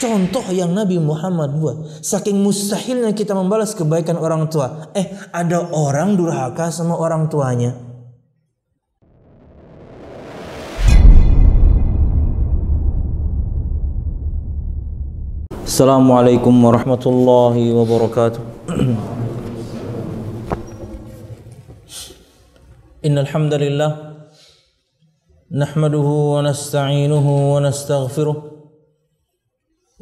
Contoh yang Nabi Muhammad buat. Saking mustahilnya kita membalas kebaikan orang tua. Ada orang durhaka sama orang tuanya. Assalamualaikum warahmatullahi wabarakatuh. Innal hamdalillah nahmaduhu wa nasta'inuhu wa nastaghfiruh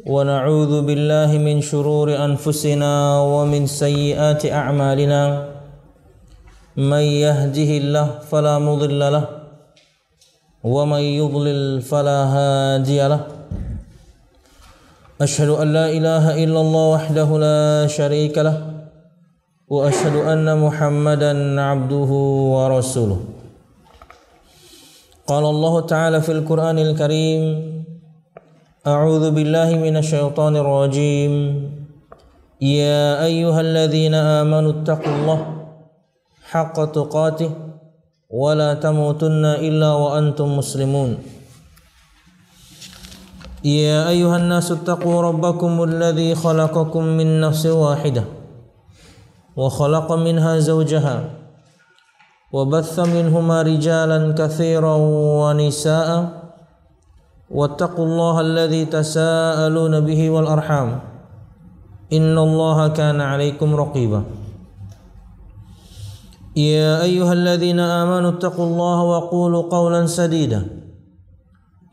wa na'udzu billahi min shururi anfusina wa min sayyiati a'malina. May yahdihillahu fala mudilla lahu wa may yudlil fala hadiya lahu. Asyhadu an la ilaha illallah wahdahu la syarika lah wa asyhadu anna Muhammadan abduhu wa rasuluh. Qala Allah Ta'ala fil Qur'anil Karim, a'udzu billahi minasy syaithanir rajim. Ya ayyuhalladzina amanu taqullaha haqqa tuqatih wa la tamutunna illa wa antum muslimun. Ya ayuhan nasu taqu rabbakumul ladzi khalaqakum min nafsin wahidah wa khalaqa minha zawjaha wa batha minhuma rijalan katsiran wa nisaa'a wattaqullaha alladzi tasaaluna bihi wal arham innallaha kana 'alaikum raqiba. Ya ayyuhalladzina amanu taqullaha wa qulu qawlan sadida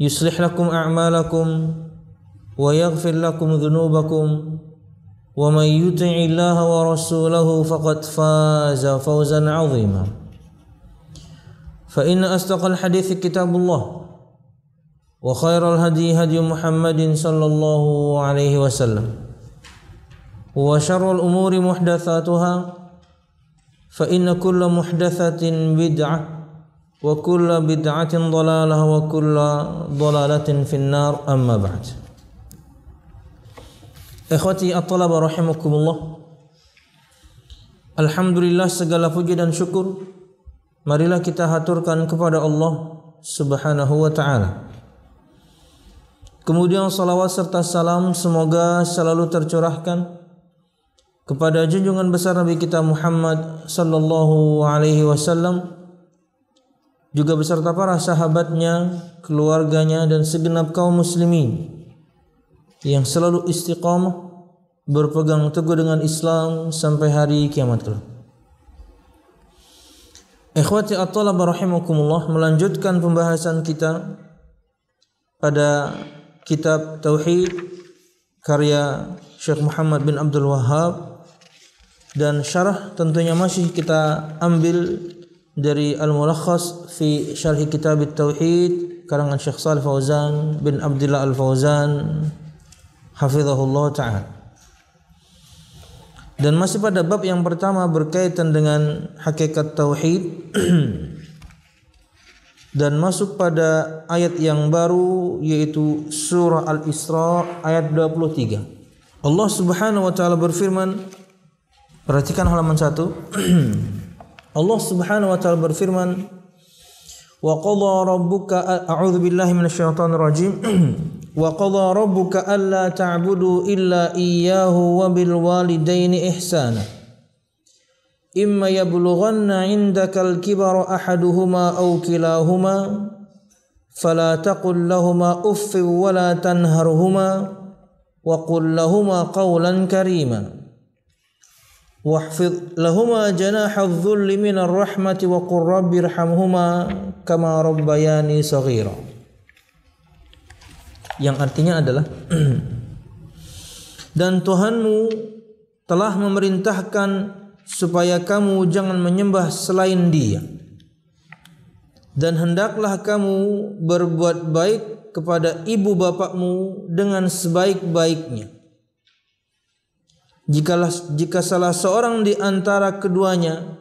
yuslih lakum a'malakum wa yaghfir lakum dhunubakum wa may yuti'illaha wa rasulahu faqad faza fawzan 'azima. Fa inna asdaqal hadithi kitabullah wa khairal hadi hadi Muhammadin sallallahu alaihi wasallam wa syarrul umuri muhdatsatuha fa inna kulla muhdatsatin bid'ah wa kullu bid'atin dhalalah wa kullu dhalalatin finnar, amma ba'd. Ikhwati at-talaba rahimakumullah. Alhamdulillah, segala puji dan syukur marilah kita haturkan kepada Allah Subhanahu wa taala. Kemudian salawat serta salam semoga selalu tercurahkan kepada junjungan besar Nabi kita Muhammad sallallahu alaihi wasallam, juga beserta para sahabatnya, keluarganya, dan segenap kaum muslimin yang selalu istiqamah berpegang teguh dengan Islam sampai hari kiamat kelak. Ikhwati at-talaba rahimakumullah, melanjutkan pembahasan kita pada kitab Tauhid karya Syekh Muhammad bin Abdul Wahhab, dan syarah tentunya masih kita ambil dari Al-Mulakhas fi Syarh Kitab At-Tauhid karangan Syekh Shalih Fauzan bin Abdullah Al-Fauzan hafizahullah ta'ala. Dan masih pada bab yang pertama berkaitan dengan hakikat tauhid dan masuk pada ayat yang baru, yaitu surah Al-Isra ayat 23. Allah Subhanahu wa taala berfirman, perhatikan halaman 1. Allah Subhanahu wa taala berfirman, wa qadha rabbuka, a'udzu billahi minasyaitonir rajim, wa qadha rabbuka alla ta'budu illa iyyahu wa bil walidaini ihsana imma yablughanna 'indakal kibara ahaduhuma aw kilahuma fala taqul lahumu uffin wa la tanharhuma wa qul lahumu qawlan karima wahfidh lahuma janaha adh-dhulli minar rahmati wa qur rabbirhamhuma kama rabbayani shaghira. Yang artinya adalah dan Tuhanmu telah memerintahkan supaya kamu jangan menyembah selain Dia, dan hendaklah kamu berbuat baik kepada ibu bapakmu dengan sebaik-baiknya. Jika salah seorang di antara keduanya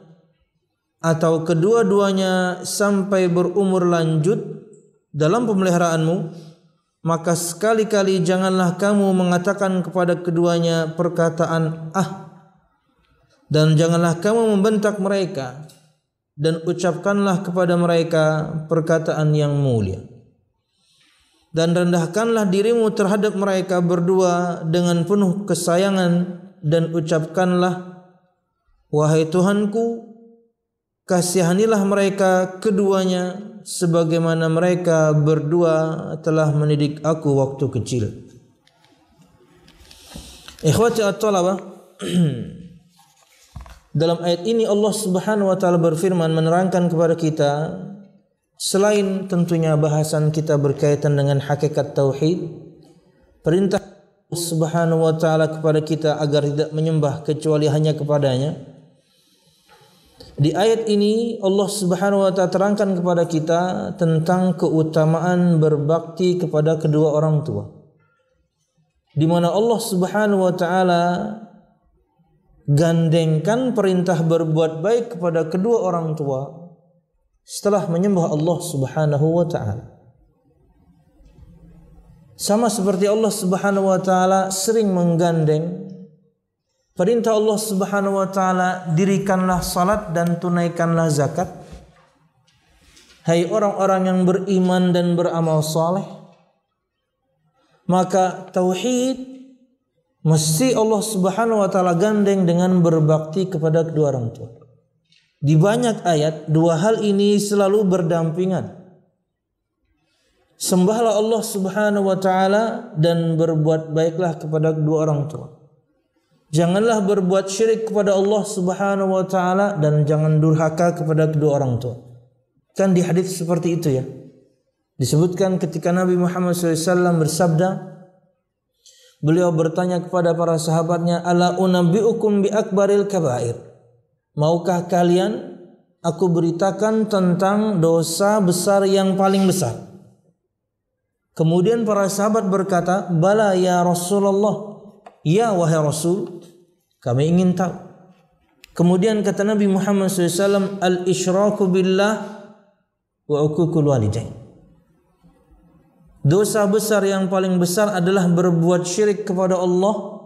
atau kedua-duanya sampai berumur lanjut dalam pemeliharaanmu, maka sekali-kali janganlah kamu mengatakan kepada keduanya perkataan dan janganlah kamu membentak mereka, dan ucapkanlah kepada mereka perkataan yang mulia. dan rendahkanlah dirimu terhadap mereka berdua dengan penuh kesayangan dan ucapkanlah, wahai Tuhanku, kasihanilah mereka keduanya sebagaimana mereka berdua telah mendidik aku waktu kecil. Ikhwati at-talabah, dalam ayat ini Allah Subhanahu wa taala berfirman menerangkan kepada kita, selain tentunya bahasan kita berkaitan dengan hakikat tauhid, perintah Allah Subhanahu wa taala kepada kita agar tidak menyembah kecuali hanya kepadanya. Di ayat ini Allah Subhanahu wa taala terangkan kepada kita tentang keutamaan berbakti kepada kedua orang tua, di mana Allah Subhanahu wa taala gandengkan perintah berbuat baik kepada kedua orang tua setelah menyembah Allah Subhanahu wa taala. Sama seperti Allah Subhanahu wa taala sering menggandeng perintah Allah Subhanahu wa taala, dirikanlah salat dan tunaikanlah zakat. Hai orang-orang yang beriman dan beramal saleh, maka tauhid mesti Allah Subhanahu wa taala gandeng dengan berbakti kepada kedua orang tua. Di banyak ayat dua hal ini selalu berdampingan. Sembahlah Allah Subhanahu wa taala dan berbuat baiklah kepada kedua orang tua. Janganlah berbuat syirik kepada Allah Subhanahu wa taala dan jangan durhaka kepada kedua orang tua. Kan di hadis seperti itu ya. Disebutkan ketika Nabi Muhammad SAW bersabda, beliau bertanya kepada para sahabatnya, ala unabbiukum bi akbaril kabair, maukah kalian aku beritakan tentang dosa besar yang paling besar? Kemudian para sahabat berkata, bala ya Rasulullah, ya wahai Rasul, kami ingin tahu. Kemudian kata Nabi Muhammad SAW, al-isyraku billah wa uququl walidain. Dosa besar yang paling besar adalah berbuat syirik kepada Allah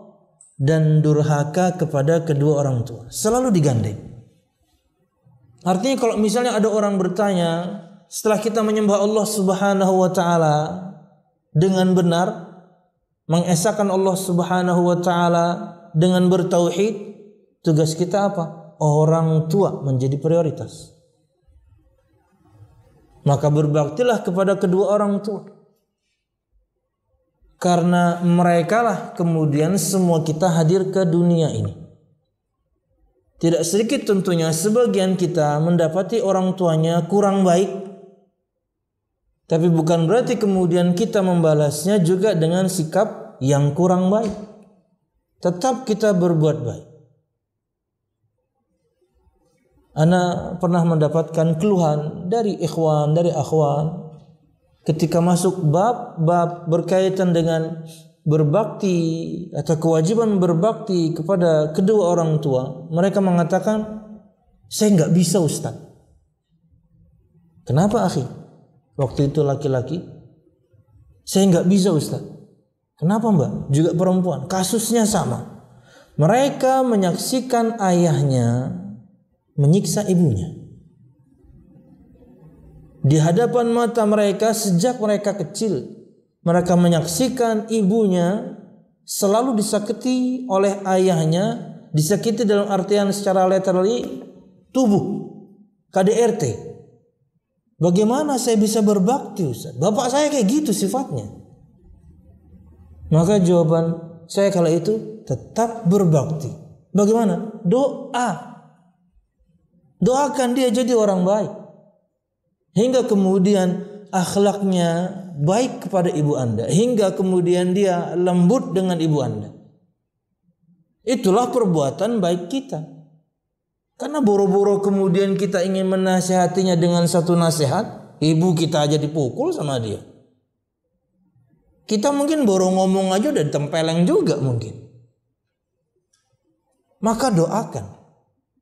dan durhaka kepada kedua orang tua. Selalu digandeng. Artinya kalau misalnya ada orang bertanya, setelah kita menyembah Allah Subhanahu wa taala dengan benar, mengesahkan Allah Subhanahu wa taala dengan bertauhid, tugas kita apa? Orang tua menjadi prioritas. Maka berbaktilah kepada kedua orang tua. Karena merekalah kemudian semua kita hadir ke dunia ini. Tidak sedikit tentunya sebagian kita mendapati orang tuanya kurang baik, tapi bukan berarti kemudian kita membalasnya juga dengan sikap yang kurang baik. Tetap kita berbuat baik. Ana pernah mendapatkan keluhan dari ikhwan, dari akhwan, ketika masuk bab berkaitan dengan berbakti atau kewajiban berbakti kepada kedua orang tua, mereka mengatakan, saya nggak bisa Ustaz. Kenapa akhi? Waktu itu laki-laki, saya nggak bisa Ustaz. Kenapa mbak? Juga perempuan. Kasusnya sama. Mereka menyaksikan ayahnya menyiksa ibunya di hadapan mata mereka sejak mereka kecil. Mereka menyaksikan ibunya selalu disakiti oleh ayahnya, disakiti dalam artian secara literally tubuh, KDRT. Bagaimana saya bisa berbakti Ustaz? Bapak saya kayak gitu sifatnya. Maka jawaban saya kala itu tetap berbakti. Bagaimana? Doa. Doakan dia jadi orang baik, hingga kemudian akhlaknya baik kepada ibu anda, hingga kemudian dia lembut dengan ibu anda. Itulah perbuatan baik kita. Karena boro-boro kemudian kita ingin menasihatinya dengan satu nasihat, ibu kita aja dipukul sama dia. Kita mungkin baru ngomong aja udah ditempeleng juga mungkin. Maka doakan.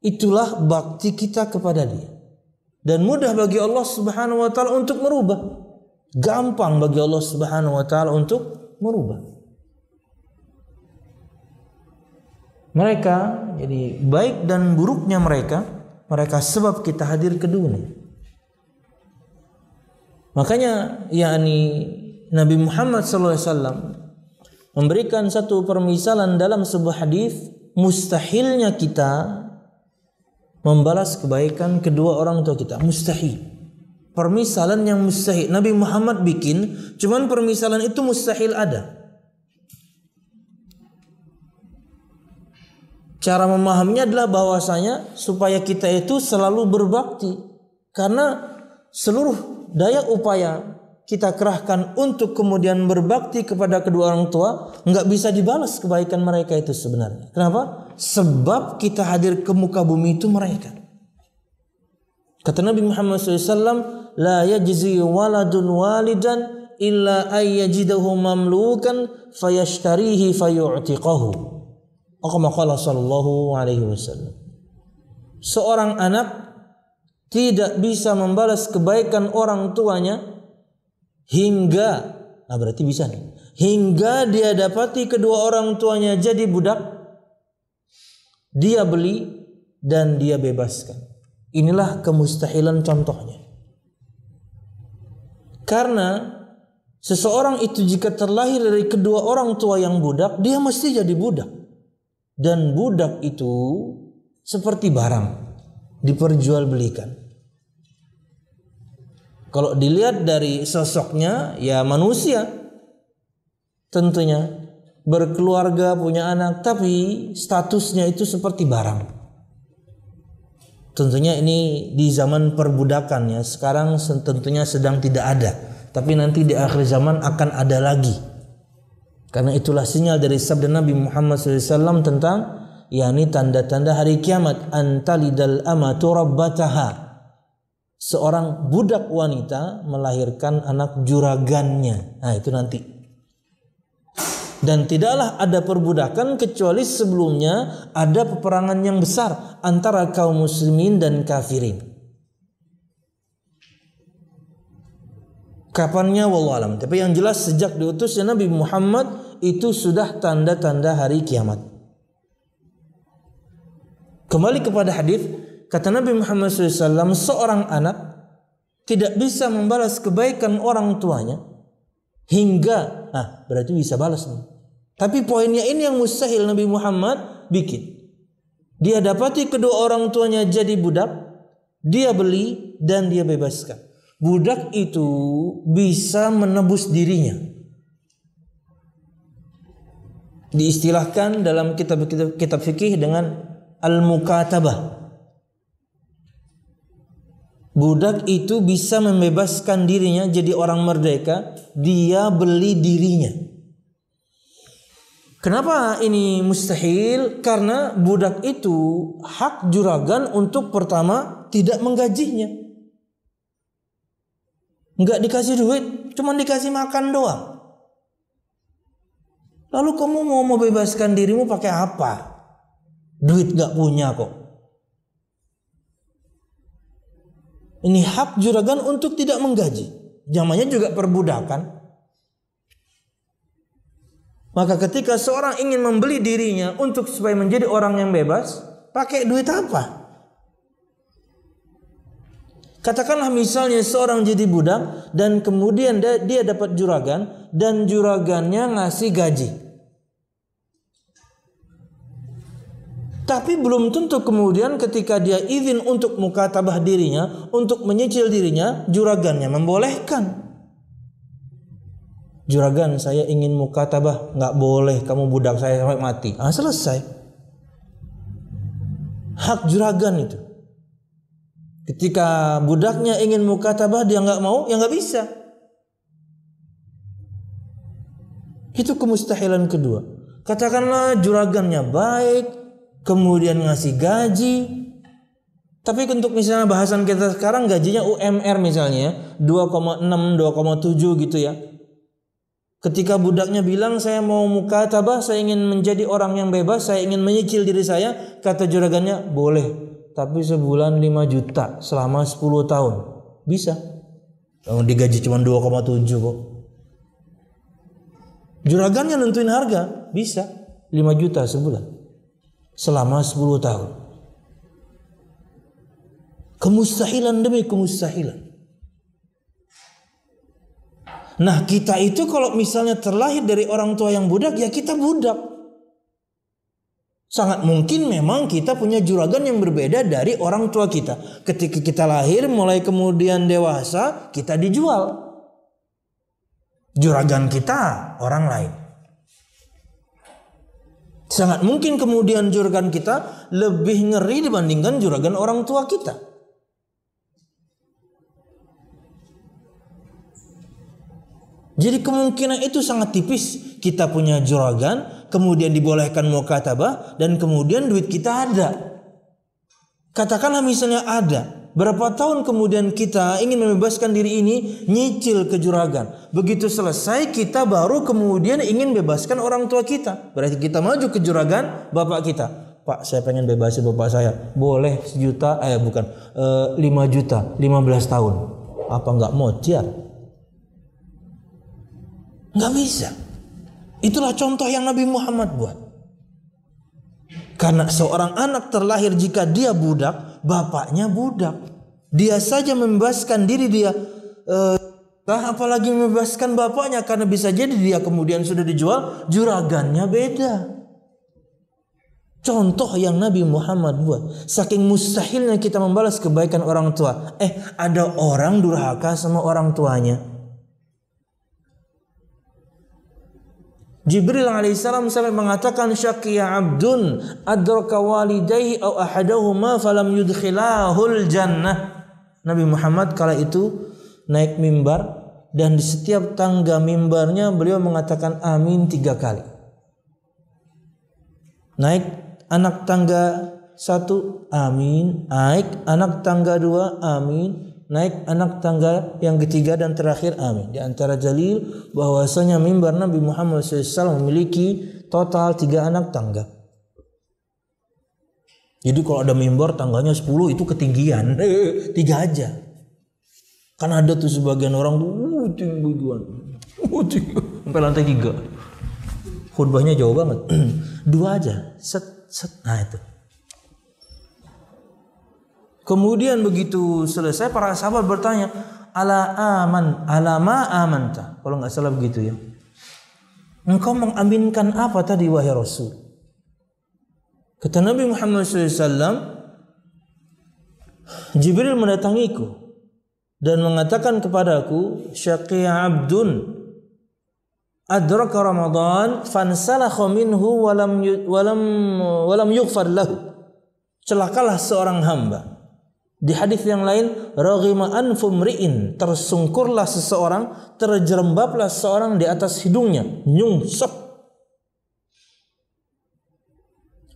Itulah bakti kita kepada dia. Dan mudah bagi Allah Subhanahu wa taala untuk merubah. Gampang bagi Allah Subhanahu wa taala untuk merubah. Mereka, jadi baik dan buruknya mereka sebab kita hadir ke dunia. Makanya yakni Nabi Muhammad SAW memberikan satu permisalan dalam sebuah hadis, mustahilnya kita membalas kebaikan kedua orang tua kita, mustahil. Permisalan yang mustahil Nabi Muhammad bikin, cuman permisalan itu mustahil ada. Cara memahaminya adalah bahwasanya supaya kita itu selalu berbakti, karena seluruh daya upaya kita kerahkan untuk kemudian berbakti kepada kedua orang tua nggak bisa dibalas kebaikan mereka itu sebenarnya. Kenapa? Sebab kita hadir ke muka bumi itu mereka. Kata Nabi Muhammad SAW, la yajzi waladun walidan illa ayyajidahu mamlukan fayashtarihi fayu'tiqahu. Qala sallallahu alaihi wasallam. Seorang anak tidak bisa membalas kebaikan orang tuanya hingga, berarti bisa nih, hingga dia dapati kedua orang tuanya jadi budak, dia beli dan dia bebaskan. Inilah kemustahilan contohnya. Karena seseorang itu jika terlahir dari kedua orang tua yang budak, dia mesti jadi budak. Dan budak itu seperti barang, diperjualbelikan. Kalau dilihat dari sosoknya, ya manusia, tentunya berkeluarga, punya anak, tapi statusnya itu seperti barang. Tentunya ini di zaman perbudakan ya, sekarang tentunya sedang tidak ada, tapi nanti di akhir zaman akan ada lagi. Karena itulah sinyal dari sabda Nabi Muhammad SAW tentang yakni tanda-tanda hari kiamat, antalidal amatu rabbataha. Seorang budak wanita melahirkan anak juragannya. Nah, itu nanti. Dan tidaklah ada perbudakan kecuali sebelumnya ada peperangan yang besar antara kaum muslimin dan kafirin. Kapannya wallahu alam. Tapi yang jelas sejak diutusnya Nabi Muhammad itu sudah tanda-tanda hari kiamat. Kembali kepada hadis, kata Nabi Muhammad SAW, seorang anak tidak bisa membalas kebaikan orang tuanya hingga, berarti bisa balas nih. Tapi poinnya ini yang mustahil Nabi Muhammad bikin. Dia dapati kedua orang tuanya jadi budak, dia beli dan dia bebaskan. Budak itu bisa menebus dirinya. Diistilahkan dalam kitab fikih dengan al-mukatabah. Budak itu bisa membebaskan dirinya jadi orang merdeka, dia beli dirinya. Kenapa ini mustahil? Karena budak itu hak juragan untuk pertama tidak menggajinya. Enggak dikasih duit, cuma dikasih makan doang. Lalu kamu mau membebaskan dirimu pakai apa? Duit enggak punya kok. Ini hak juragan untuk tidak menggaji. Namanya juga perbudakan. Maka ketika seorang ingin membeli dirinya untuk supaya menjadi orang yang bebas, pakai duit apa? Katakanlah misalnya seorang jadi budak dan kemudian dia dapat juragan dan juragannya ngasih gaji. Tapi belum tentu kemudian ketika dia izin untuk mukatabah dirinya, untuk menyicil dirinya, juragannya membolehkan. Juragan, saya ingin mukatabah, nggak boleh, kamu budak saya sampai mati. Selesai. Hak juragan itu. Ketika budaknya ingin mukatabah dia nggak mau, ya nggak bisa. Itu kemustahilan kedua. Katakanlah juragannya baik, kemudian ngasih gaji. Tapi untuk misalnya bahasan kita sekarang gajinya UMR misalnya 2,6, 2,7 gitu ya. Ketika budaknya bilang saya mau mukatabah, saya ingin menjadi orang yang bebas, saya ingin menyicil diri saya, kata juragannya boleh. Tapi sebulan 5 juta selama 10 tahun. Bisa. Kalau digaji cuma 2,7 kok. Juragannya nentuin harga. Bisa. 5 juta sebulan. Selama 10 tahun. Kemustahilan demi kemustahilan. Nah, kita itu kalau misalnya terlahir dari orang tua yang budak, ya kita budak. Sangat mungkin memang kita punya juragan yang berbeda dari orang tua kita. Ketika kita lahir, mulai kemudian dewasa, kita dijual. Juragan kita orang lain. Sangat mungkin kemudian juragan kita lebih ngeri dibandingkan juragan orang tua kita. Jadi kemungkinan itu sangat tipis. Kita punya juragan, kemudian dibolehkan mukatabah, dan kemudian duit kita ada. Katakanlah misalnya ada. Berapa tahun kemudian kita ingin membebaskan diri ini, nyicil ke juragan. Begitu selesai, kita baru kemudian ingin bebaskan orang tua kita. Berarti kita maju ke juragan bapak kita. Pak, saya pengen bebasin bapak saya. Boleh 1 juta, 5 juta, 15 tahun. Apa enggak mociar? Nggak bisa. Itulah contoh yang Nabi Muhammad buat. Karena seorang anak terlahir jika dia budak, bapaknya budak. Dia saja membebaskan diri dia, apalagi membebaskan bapaknya, karena bisa jadi dia kemudian sudah dijual, juragannya beda. Contoh yang Nabi Muhammad buat. Saking mustahilnya kita membalas kebaikan orang tua. Ada orang durhaka sama orang tuanya. Jibril alaihissalam sampai mengatakan, syaqiya abdun adraka walidayhi aw ahadahuma falam yudkhilahul jannah. Nabi Muhammad kala itu naik mimbar, dan di setiap tangga mimbarnya beliau mengatakan amin 3 kali. Naik anak tangga 1, amin. Naik anak tangga 2, amin. Naik anak tangga yang ketiga dan terakhir, amin. Di antara dalil bahwasanya mimbar Nabi Muhammad SAW memiliki total 3 anak tangga. Jadi kalau ada mimbar tangganya 10 itu ketinggian. 3 aja. Kan ada tuh sebagian orang tinggi-tinggian. Sampai lantai 3. Khutbahnya jauh banget. 2 aja. Set. Nah itu. Kemudian begitu selesai, para sahabat bertanya, ala ma amanta. Kalau nggak salah begitu ya. Engkau mengaminkan apa tadi wahai Rasul? Kata Nabi Muhammad SAW, Jibril mendatangiku dan mengatakan kepadaku, syaqiya abdun adraka Ramadan fansalakha minhu walam yughfar lahu. Celakalah seorang hamba. Di hadis yang lain, raghima anfu mri'in, tersungkurlah seseorang, terjerembablah seseorang di atas hidungnya, nyungsep.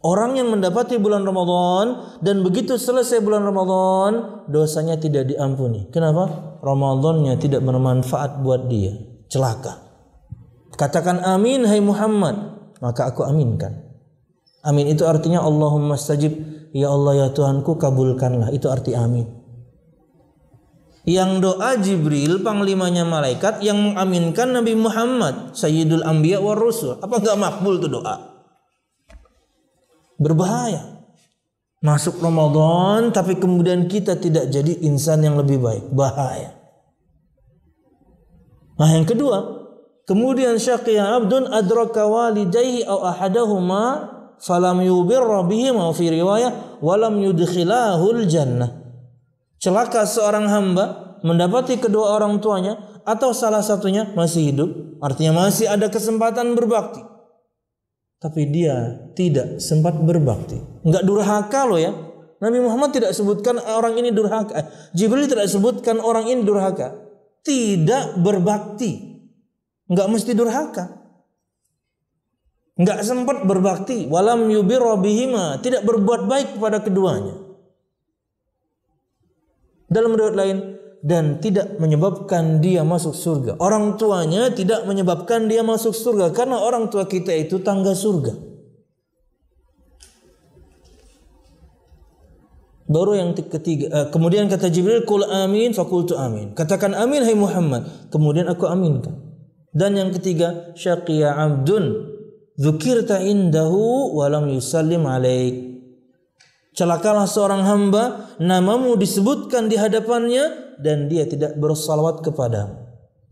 Orang yang mendapati bulan Ramadan dan begitu selesai bulan Ramadan, dosanya tidak diampuni. Kenapa? Ramadannya tidak bermanfaat buat dia, celaka. Katakan amin hai Muhammad, maka aku aminkan. Amin itu artinya Allahumma stajib, ya Allah ya Tuhanku kabulkanlah, itu arti amin. Yang doa Jibril, panglimanya malaikat, yang mengaminkan Nabi Muhammad Sayyidul Anbiya war Rusul. Apa enggak makbul tuh doa? Berbahaya. Masuk Ramadan tapi kemudian kita tidak jadi insan yang lebih baik, bahaya. Nah yang kedua, kemudian syaqiya abdun adraka walidayhi aw ahadahuma falam yubirra bihima, fi riwayah walam yudkhilahul jannah. Celaka seorang hamba mendapati kedua orang tuanya atau salah satunya masih hidup, artinya masih ada kesempatan berbakti, tapi dia tidak sempat berbakti. Enggak durhaka loh ya. Nabi Muhammad tidak sebutkan orang ini durhaka. Jibril tidak sebutkan orang ini durhaka. Tidak berbakti. Enggak mesti durhaka. Enggak sempat berbakti, walam yubirra bihima, tidak berbuat baik kepada keduanya. Dalam riwayat lain, dan tidak menyebabkan dia masuk surga. Orang tuanya tidak menyebabkan dia masuk surga, karena orang tua kita itu tangga surga. Baru yang ketiga, kemudian kata Jibril, qul amin, faqultu amin. Katakan amin hai Muhammad, kemudian aku aminkan. Dan yang ketiga, syaqiya abdun dzukirta indahu walam yusallim alaik. Celakalah seorang hamba, namamu disebutkan di hadapannya dan dia tidak bersalawat kepadamu.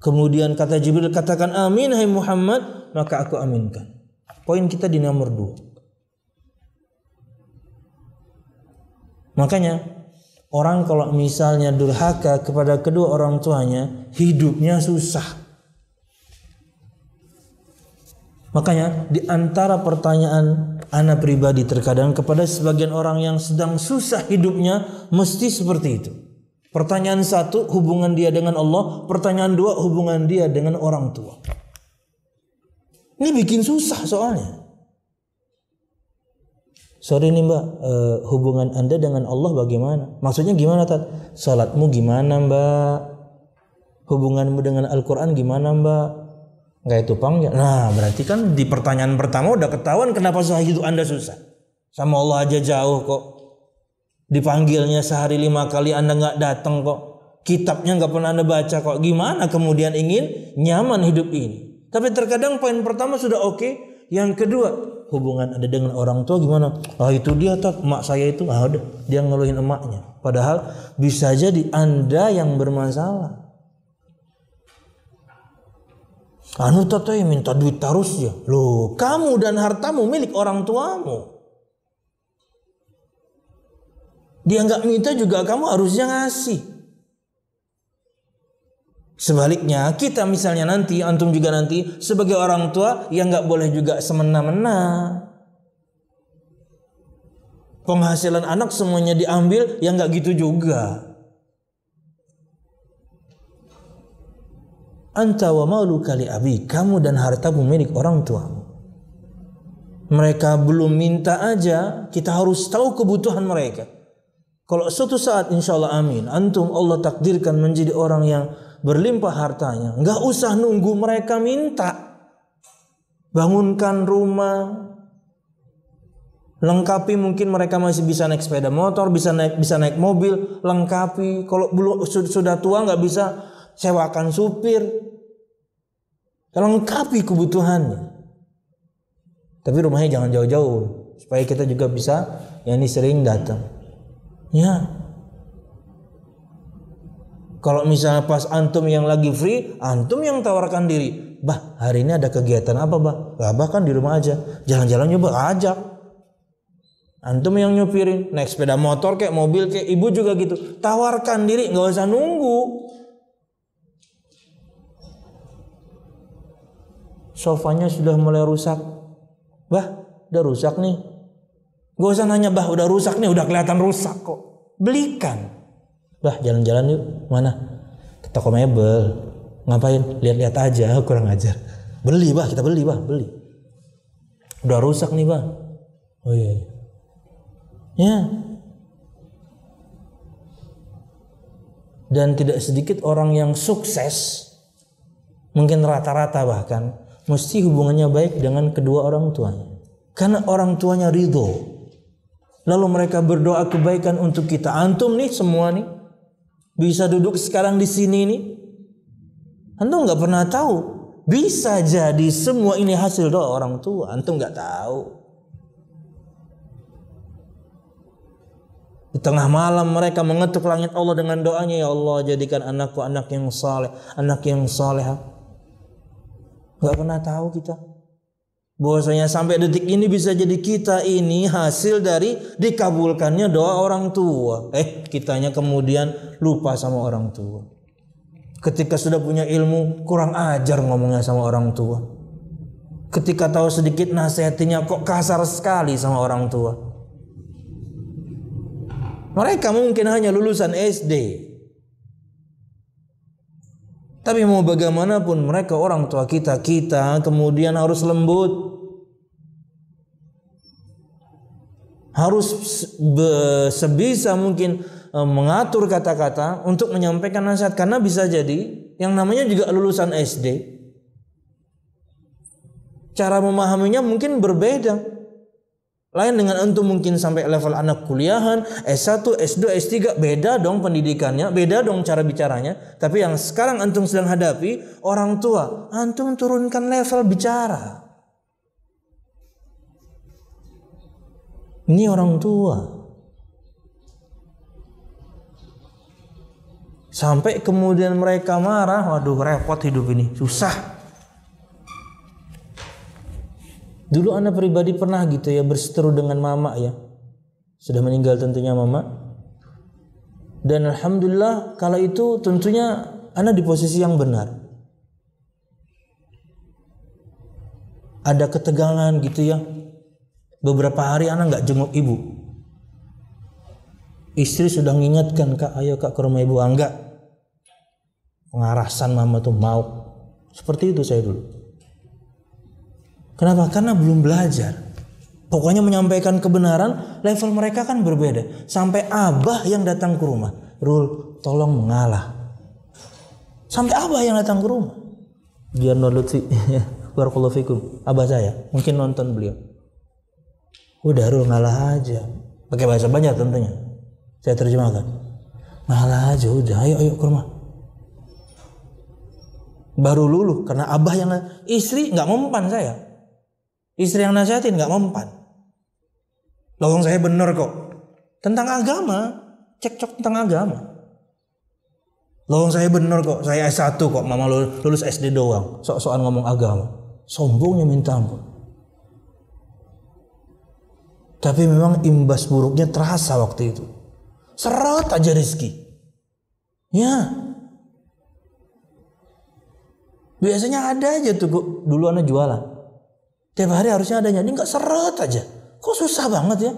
Kemudian kata Jibril, katakan amin hai Muhammad, maka aku aminkan. Poin kita di nomor 2. Makanya orang kalau misalnya durhaka kepada kedua orang tuanya, hidupnya susah. Makanya di antara pertanyaan ana pribadi terkadang kepada sebagian orang yang sedang susah hidupnya mesti seperti itu. Pertanyaan 1, hubungan dia dengan Allah. Pertanyaan 2, hubungan dia dengan orang tua. Ini bikin susah soalnya. Sorry nih mbak, hubungan anda dengan Allah bagaimana? Maksudnya gimana Tat? Salatmu gimana mbak? Hubunganmu dengan Al-Quran gimana mbak? Nggak itu panggil. Nah berarti kan di pertanyaan pertama udah ketahuan kenapa hidup anda susah. Sama Allah aja jauh kok. Dipanggilnya sehari 5 kali anda nggak datang kok. Kitabnya nggak pernah anda baca kok. Gimana kemudian ingin nyaman hidup ini? Tapi terkadang poin pertama sudah oke. Yang kedua, hubungan anda dengan orang tua gimana? Itu dia Tat, emak saya itu. Udah dia ngeluhin emaknya. Padahal bisa jadi anda yang bermasalah. Tat minta duit terus ya. Loh, kamu dan hartamu milik orang tuamu. Dia nggak minta juga kamu harusnya ngasih. Sebaliknya kita misalnya nanti, antum juga nanti sebagai orang tua yang nggak boleh juga semena-mena. Penghasilan anak semuanya diambil, yang nggak gitu juga. Anta wa maluka li abi, kamu dan hartamu milik orang tuamu. Mereka belum minta aja, kita harus tahu kebutuhan mereka. Kalau suatu saat insya Allah amin, antum Allah takdirkan menjadi orang yang berlimpah hartanya, nggak usah nunggu mereka minta. Bangunkan rumah, lengkapi, mungkin mereka masih bisa naik sepeda motor, bisa naik mobil, lengkapi. Kalau belum sudah tua nggak bisa, sewakan supir, lengkapi kebutuhannya. Tapi rumahnya jangan jauh-jauh, supaya kita juga bisa ini sering datang. Ya. Kalau misalnya pas antum yang lagi free, antum yang tawarkan diri. Bah, hari ini ada kegiatan apa bah? Bah kan di rumah aja. Jalan-jalan coba ajak. Antum yang nyupirin, naik sepeda motor kayak mobil kayak ibu juga gitu. Tawarkan diri, nggak usah nunggu. Sofanya sudah mulai rusak. Bah, udah rusak nih. Gak usah nanya bah, udah rusak nih, udah kelihatan rusak kok. Belikan. Bah, jalan-jalan yuk. Mana? Ke toko mebel. Ngapain? Lihat-lihat aja, kurang ajar. Beli bah, kita beli bah, beli. Udah rusak nih bah. Oh iya. Ya. Dan tidak sedikit orang yang sukses, mungkin rata-rata bahkan, mesti hubungannya baik dengan kedua orang tuanya. Karena orang tuanya ridho. Lalu mereka berdoa kebaikan untuk kita. Antum nih semua nih bisa duduk sekarang di sini nih. Antum nggak pernah tahu. Bisa jadi semua ini hasil doa orang tua. Antum nggak tahu. Di tengah malam mereka mengetuk langit Allah dengan doanya, ya Allah jadikan anakku anak yang saleh, anak yang salehah. Nggak pernah tahu kita. Bahwasanya sampai detik ini bisa jadi kita ini hasil dari dikabulkannya doa orang tua. Kitanya kemudian lupa sama orang tua. Ketika sudah punya ilmu, kurang ajar ngomongnya sama orang tua. Ketika tahu sedikit nasihatinya kok kasar sekali sama orang tua. Mereka mungkin hanya lulusan SD. Tapi mau bagaimanapun mereka orang tua kita kemudian harus lembut. Harus sebisa mungkin mengatur kata-kata untuk menyampaikan nasihat. Karena bisa jadi yang namanya juga lulusan SD, cara memahaminya mungkin berbeda. Lain dengan antum mungkin sampai level anak kuliahan, S1, S2, S3, beda dong pendidikannya, beda dong cara bicaranya. Tapi yang sekarang antum sedang hadapi, orang tua, antum turunkan level bicara. Ini orang tua. Sampai kemudian mereka marah, waduh repot hidup ini, susah. Dulu ana pribadi pernah gitu ya berseteru dengan mama ya. Sudah meninggal tentunya mama. Dan alhamdulillah kala itu tentunya ana di posisi yang benar. Ada ketegangan gitu ya. Beberapa hari ana enggak jenguk ibu. Istri sudah mengingatkan, Kak, ayo Kak ke rumah ibu. Enggak. Pengarasan mama tuh mau. Seperti itu saya dulu. Kenapa? Karena belum belajar. Pokoknya menyampaikan kebenaran, level mereka kan berbeda. Sampai abah yang datang ke rumah. Rul, tolong mengalah. Sampai abah yang datang ke rumah. Biar Lutfi, barakallahu fikum. Abah saya, mungkin nonton beliau. Udah Rul ngalah aja. Pakai bahasa banyak tentunya. Saya terjemahkan. Ngalah aja udah, ayo ke rumah. Baru luluh karena abah yang istri nggak mempan saya. Istri yang nasihatin nggak mempan. Lawang saya bener kok. Tentang agama, cekcok tentang agama. Lawang saya bener kok, saya S1 kok, mama lulus SD doang. Sok-sokan ngomong agama. Sombongnya minta ampun. Tapi memang imbas buruknya terasa waktu itu. Seret aja rezeki. Ya. Biasanya ada aja tuh dulu anak jualan. Tiap hari harusnya adanya, ini nggak seret aja. Kok susah banget ya?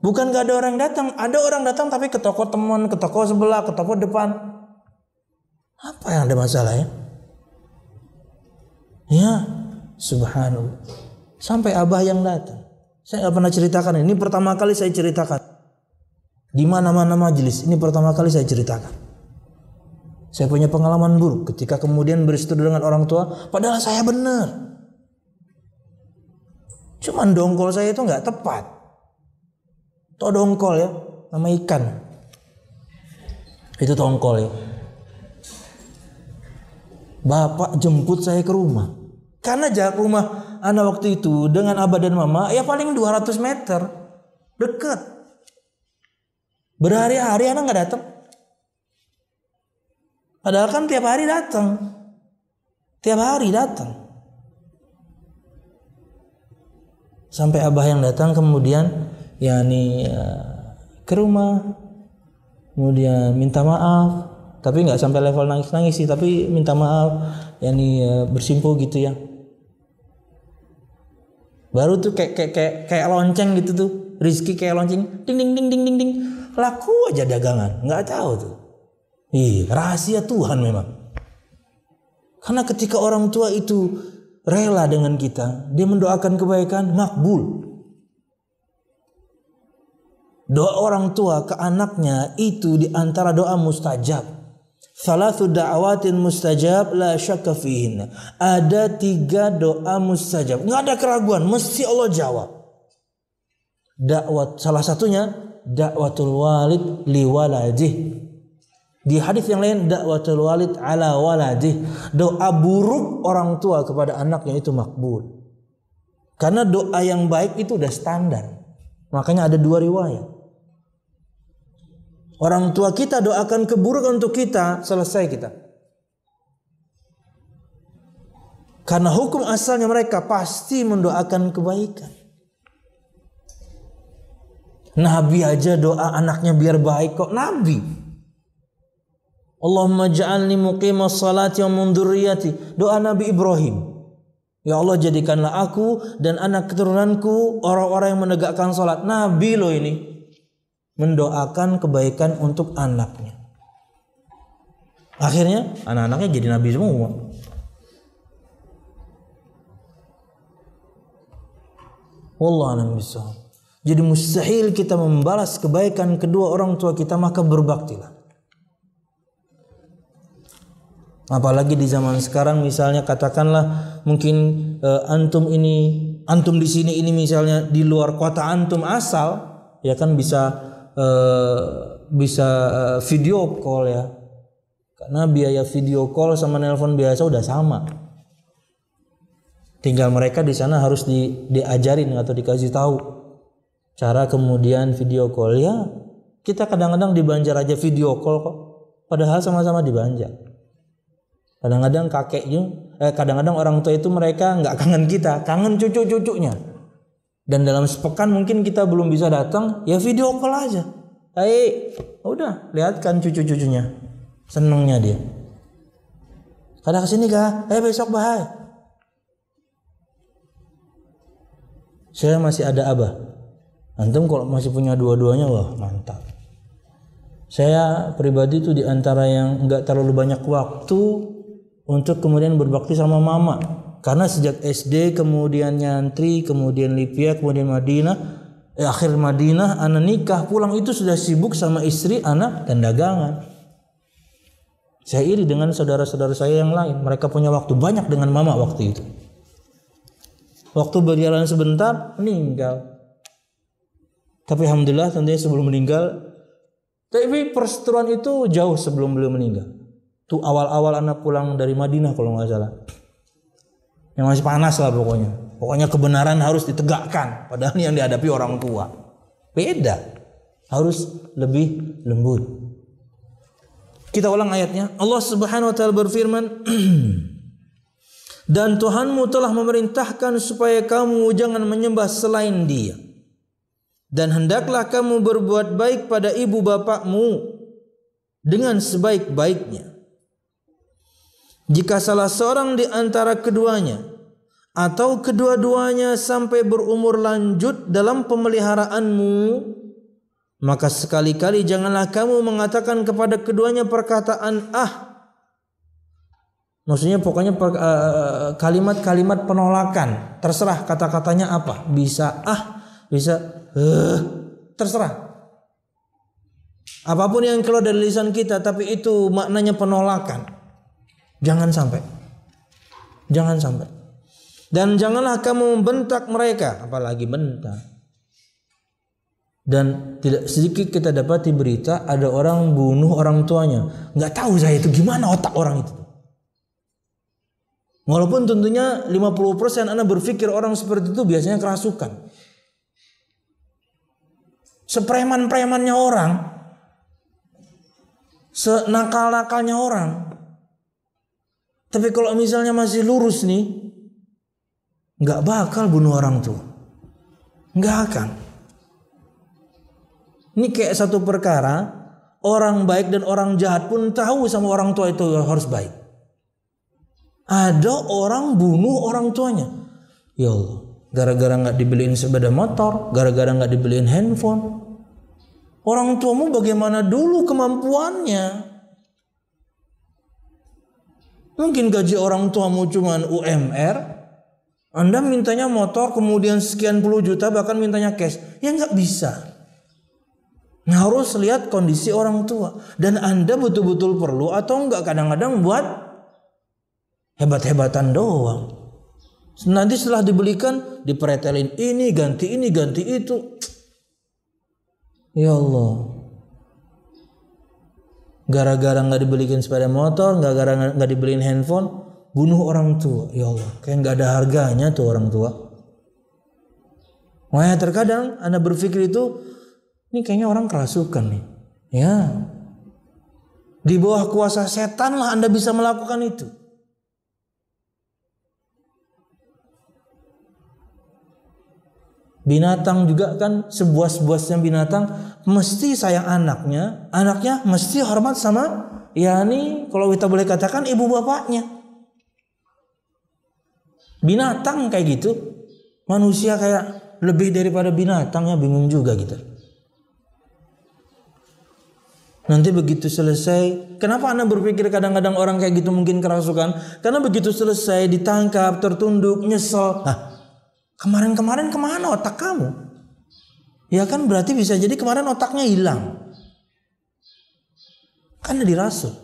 Bukan nggak ada orang datang, ada orang datang tapi ke toko teman, ke toko sebelah, ke toko depan. Apa yang ada masalah ya? Ya, subhanallah. Sampai abah yang datang. Saya nggak pernah ceritakan ini pertama kali saya ceritakan. Di mana-mana majelis ini pertama kali saya ceritakan. Saya punya pengalaman buruk ketika kemudian berseteru dengan orang tua, padahal saya benar. Cuman dongkol saya itu nggak tepat. Toh dongkol ya, nama ikan. Itu tongkol ya. Bapak jemput saya ke rumah. Karena jarak rumah anak waktu itu dengan abah dan mama ya paling 200 meter. Dekat. Berhari-hari anak nggak datang. Padahal kan tiap hari datang. Tiap hari datang. Sampai abah yang datang kemudian ke rumah. Kemudian minta maaf. Tapi nggak sampai level nangis-nangis sih. Tapi minta maaf. Bersimpuh gitu ya. Baru tuh kayak lonceng gitu tuh. Rizki kayak lonceng. Ding ding ding ding ding ding. Laku aja dagangan, nggak tahu tuh. Rahasia Tuhan memang. Karena ketika orang tua itu rela dengan kita, dia mendoakan kebaikan, makbul. Doa orang tua ke anaknya itu diantara doa mustajab. Salathu da'awatin mustajab la syakka fihin. Ada 3 doa mustajab, nggak ada keraguan, mesti Allah jawab. Salah satunya dakwatul walid li waladih. Di hadis yang lain dakwatul walid ala waladih. Doa buruk orang tua kepada anaknya itu makbul. Karena doa yang baik itu udah standar. Makanya ada 2 riwayat. Orang tua kita doakan keburukan untuk kita, selesai kita. Karena hukum asalnya mereka pasti mendoakan kebaikan. Nabi aja doa anaknya biar baik kok, Nabi. Allahumma ja'alni muqimas salati wa min dzurriyyati. Doa Nabi Ibrahim. Ya Allah, jadikanlah aku dan anak keturunanku orang-orang yang menegakkan salat. Nabi loh ini mendoakan kebaikan untuk anaknya. Akhirnya anak-anaknya jadi nabi semua. Wallahu a'lam bishawab. Jadi mustahil kita membalas kebaikan kedua orang tua kita, maka berbaktilah. Apalagi di zaman sekarang, misalnya katakanlah mungkin antum di sini ini misalnya di luar kota antum asal, ya kan bisa video call ya. Karena biaya video call sama nelpon biasa udah sama. Tinggal mereka di sana harus diajarin atau dikasih tahu cara kemudian video call ya. Kita kadang-kadang di Banjar aja video call kok. Padahal sama-sama di Banjar. Kadang-kadang kadang-kadang orang tua itu mereka nggak kangen kita, kangen cucu-cucunya. Dan dalam sepekan mungkin kita belum bisa datang, ya video call aja. Udah lihatkan cucu-cucunya, senengnya dia. Kada kesini kah? Besok bahai. Saya masih ada abah. Antum kalau masih punya dua-duanya, wah mantap. Saya pribadi itu diantara yang nggak terlalu banyak waktu untuk kemudian berbakti sama mama. Karena sejak SD kemudian nyantri, kemudian Libya, kemudian Madinah, akhir Madinah, anak nikah, pulang itu sudah sibuk sama istri, anak, dan dagangan. Saya iri dengan saudara-saudara saya yang lain. Mereka punya waktu banyak dengan mama waktu itu. Waktu berjalan sebentar, meninggal. Tapi alhamdulillah tentunya sebelum meninggal. Tapi perseteruan itu jauh sebelum beliau meninggal. Itu awal-awal anak pulang dari Madinah kalau nggak salah. Yang masih panas lah pokoknya. Pokoknya kebenaran harus ditegakkan. Padahal yang dihadapi orang tua. Beda. Harus lebih lembut. Kita ulang ayatnya. Allah Subhanahu wa taala berfirman, dan Tuhanmu telah memerintahkan supaya kamu jangan menyembah selain Dia. Dan hendaklah kamu berbuat baik pada ibu bapakmu dengan sebaik-baiknya. Jika salah seorang di antara keduanya atau kedua-duanya sampai berumur lanjut dalam pemeliharaanmu, maka sekali-kali janganlah kamu mengatakan kepada keduanya perkataan Maksudnya pokoknya kalimat-kalimat penolakan. Terserah kata-katanya apa. Bisa bisa terserah. Apapun yang keluar dari lisan kita tapi itu maknanya penolakan. Jangan sampai. Jangan sampai. Dan janganlah kamu membentak mereka, apalagi bentak. Dan tidak sedikit kita dapati berita ada orang bunuh orang tuanya. Nggak tahu saya itu gimana otak orang itu. Walaupun tentunya 50% Anda berpikir orang seperti itu biasanya kerasukan. Sepreman-premannya orang, senakal-nakalnya orang. Tapi kalau misalnya masih lurus nih, nggak bakal bunuh orang tua. Nggak akan. Ini kayak satu perkara, orang baik dan orang jahat pun tahu sama orang tua itu harus baik. Ada orang bunuh orang tuanya. Ya Allah, gara-gara nggak dibeliin sepeda motor, gara-gara nggak dibeliin handphone. Orang tuamu bagaimana dulu kemampuannya? Mungkin gaji orang tuamu cuman UMR, Anda mintanya motor kemudian sekian puluh juta bahkan mintanya cash. Ya nggak bisa. Nah, harus lihat kondisi orang tua. Dan Anda betul-betul perlu atau enggak kadang-kadang buat hebat-hebatan doang. Nanti setelah dibelikan dipretelin ini ganti itu. Ya Allah. Gara-gara nggak dibelikan sepeda motor, gara-gara nggak dibeliin handphone, bunuh orang tua. Ya Allah, kayak nggak ada harganya tuh orang tua. Makanya terkadang Anda berpikir itu, ini kayaknya orang kerasukan nih. Ya. Di bawah kuasa setan lah Anda bisa melakukan itu. Binatang juga kan sebuas-buasnya binatang mesti sayang anaknya, anaknya mesti hormat sama kalau kita boleh katakan ibu bapaknya. Binatang kayak gitu, manusia kayak lebih daripada binatangnya, bingung juga gitu. Nanti begitu selesai, kenapa Anda berpikir kadang-kadang orang kayak gitu mungkin kerasukan? Karena begitu selesai ditangkap, tertunduk, nyesel. Kemarin-kemarin kemana otak kamu? Ya kan berarti bisa jadi kemarin otaknya hilang. Karena dirasuh,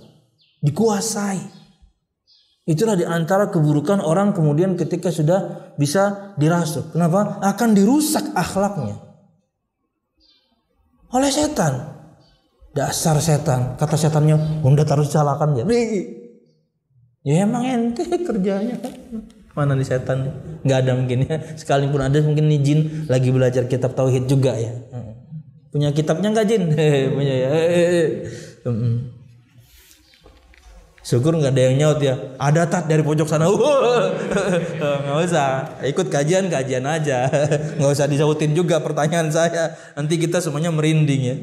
dikuasai. Itulah diantara keburukan orang kemudian ketika sudah bisa dirasuh. Kenapa? Akan dirusak akhlaknya oleh setan. Dasar setan, kata setannya, Anda harus salahkan ya. Ya emang ente kerjanya. Mana nih setan? Nggak ada mungkin ya. Sekalipun ada mungkin nih jin lagi belajar kitab tauhid juga ya. Punya kitabnya enggak Jin? Punya ya. Syukur nggak ada yang nyaut ya. Ada tat dari pojok sana. Nggak usah. Ikut kajian aja. Nggak usah disautin juga pertanyaan saya. Nanti kita semuanya merinding ya.